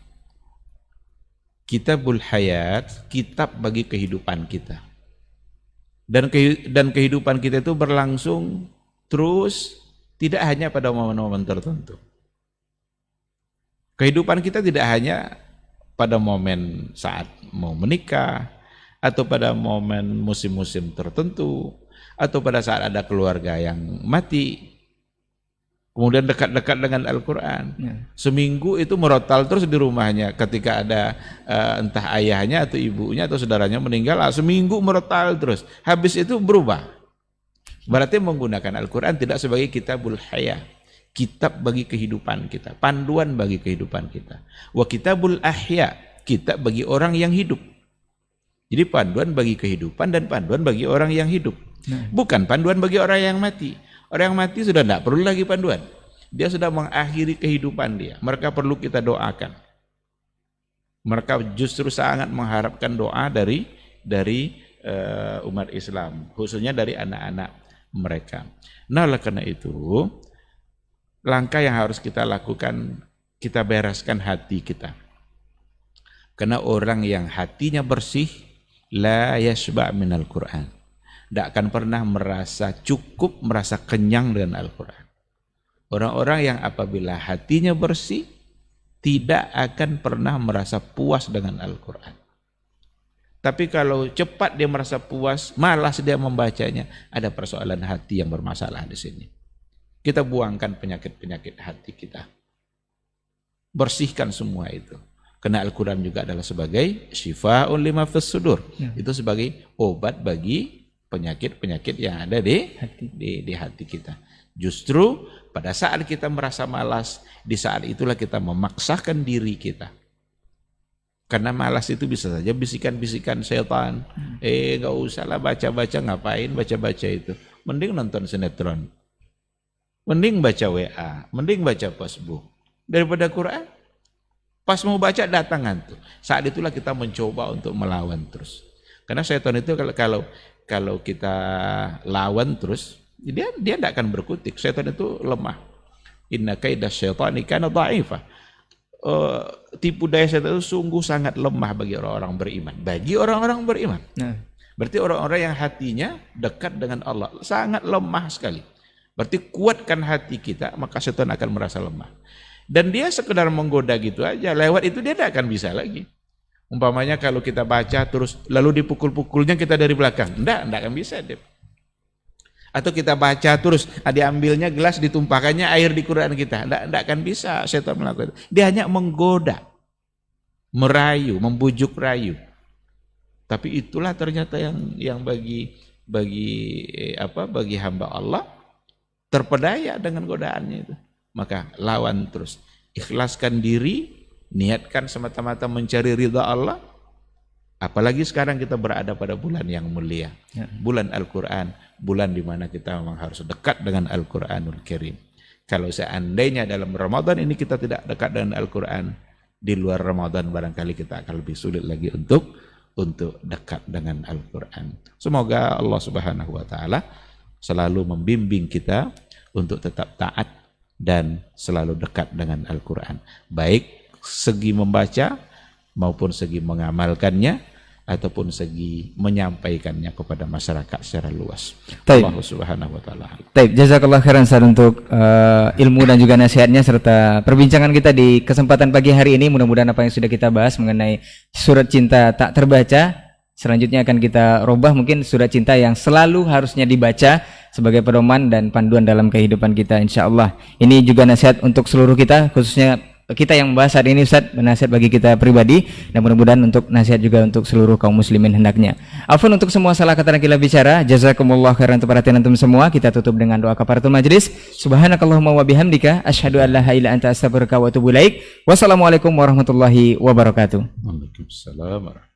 Kitabul hayat, kitab bagi kehidupan kita. Dan kehidupan kita itu berlangsung terus, tidak hanya pada momen-momen tertentu. Kehidupan kita tidak hanya pada momen saat mau menikah, atau pada momen musim-musim tertentu, atau pada saat ada keluarga yang mati, kemudian dekat-dekat dengan Al-Quran. Seminggu itu merotal terus di rumahnya ketika ada entah ayahnya atau ibunya atau saudaranya meninggal, seminggu merotal terus. Habis itu berubah. Berarti menggunakan Al-Quran tidak sebagai kitabul haya, kitab bagi kehidupan kita, panduan bagi kehidupan kita. Wa kitabul ahya, kitab bagi orang yang hidup. Jadi panduan bagi kehidupan dan panduan bagi orang yang hidup. Bukan panduan bagi orang yang mati. Orang yang mati sudah tidak perlu lagi panduan. Dia sudah mengakhiri kehidupan dia. Mereka perlu kita doakan. Mereka justru sangat mengharapkan doa dari umat Islam, khususnya dari anak-anak mereka. Nah, oleh karena itu, langkah yang harus kita lakukan, kita bereskan hati kita. Karena orang yang hatinya bersih, la yashba' minal Qur'an, tidak akan pernah merasa cukup, merasa kenyang dengan Al-Quran. Orang-orang yang apabila hatinya bersih, tidak akan pernah merasa puas dengan Al-Quran. Tapi kalau cepat dia merasa puas, malas dia membacanya, ada persoalan hati yang bermasalah di sini. Kita buangkan penyakit-penyakit hati kita. Bersihkan semua itu. Karena Al-Quran juga adalah sebagai syifa'un lima fis sudur. Itu sebagai obat bagi penyakit-penyakit yang ada di hati kita. Justru pada saat kita merasa malas, di saat itulah kita memaksakan diri kita. Karena malas itu bisa saja bisikan-bisikan setan. Nggak usah lah baca-baca, ngapain baca-baca itu. Mending nonton sinetron. Mending baca WA, mending baca Facebook. Daripada Quran. Pas mau baca datang ngantuk. Saat itulah kita mencoba untuk melawan terus. Karena setan itu kalau kita lawan terus, dia tidak akan berkutik. Setan itu lemah. Inna kaidah syaitani kana dha'ifah. Tipu daya setan itu sungguh sangat lemah bagi orang-orang beriman. Bagi orang-orang beriman. Berarti orang-orang yang hatinya dekat dengan Allah sangat lemah sekali. Berarti kuatkan hati kita, maka setan akan merasa lemah. Dan dia sekedar menggoda gitu aja. Lewat itu dia tidak akan bisa lagi. Umpamanya kalau kita baca terus lalu dipukul-pukulnya kita dari belakang. Tidak akan bisa. Atau kita baca terus diambilnya gelas ditumpahkannya air di Quran kita. Tidak akan bisa setan melakukan itu. Dia hanya menggoda, merayu, membujuk rayu. Tapi itulah ternyata yang bagi hamba Allah terpedaya dengan godaannya itu. Maka lawan terus. Ikhlaskan diri, niatkan semata-mata mencari ridha Allah. Apalagi sekarang kita berada pada bulan yang mulia. Bulan Al-Quran, bulan di mana kita memang harus dekat dengan Al-Quranul Karim. Kalau seandainya dalam Ramadan ini kita tidak dekat dengan Al-Quran, di luar Ramadan barangkali kita akan lebih sulit lagi untuk dekat dengan Al-Quran. Semoga Allah Subhanahu wa Ta'ala selalu membimbing kita untuk tetap taat dan selalu dekat dengan Al-Quran, baik segi membaca maupun segi mengamalkannya ataupun segi menyampaikannya kepada masyarakat secara luas. Taib. Allah Subhanahu wa Ta'ala. Taib, jazakallah khairan Ustaz untuk ilmu dan juga nasihatnya serta perbincangan kita di kesempatan pagi hari ini. Mudah-mudahan apa yang sudah kita bahas mengenai surat cinta tak terbaca, selanjutnya akan kita robah mungkin surat cinta yang selalu harusnya dibaca sebagai pedoman dan panduan dalam kehidupan kita, insyaallah. Ini juga nasihat untuk seluruh kita, khususnya kita yang membahas hari ini Ustaz, nasihat bagi kita pribadi dan mudah-mudahan untuk nasihat juga untuk seluruh kaum muslimin hendaknya. Afwan untuk semua salah kata dan khilaf bicara. Jazakumullah khairan untuk perhatian antum semua. Kita tutup dengan doa kafaratul majlis. Subhanakallahumma wa bihamdika asyhadu an la ilaha illa anta astaghfiruka wa atubu ilaik. Wassalamualaikum warahmatullahi wabarakatuh. Waalaikumsalam.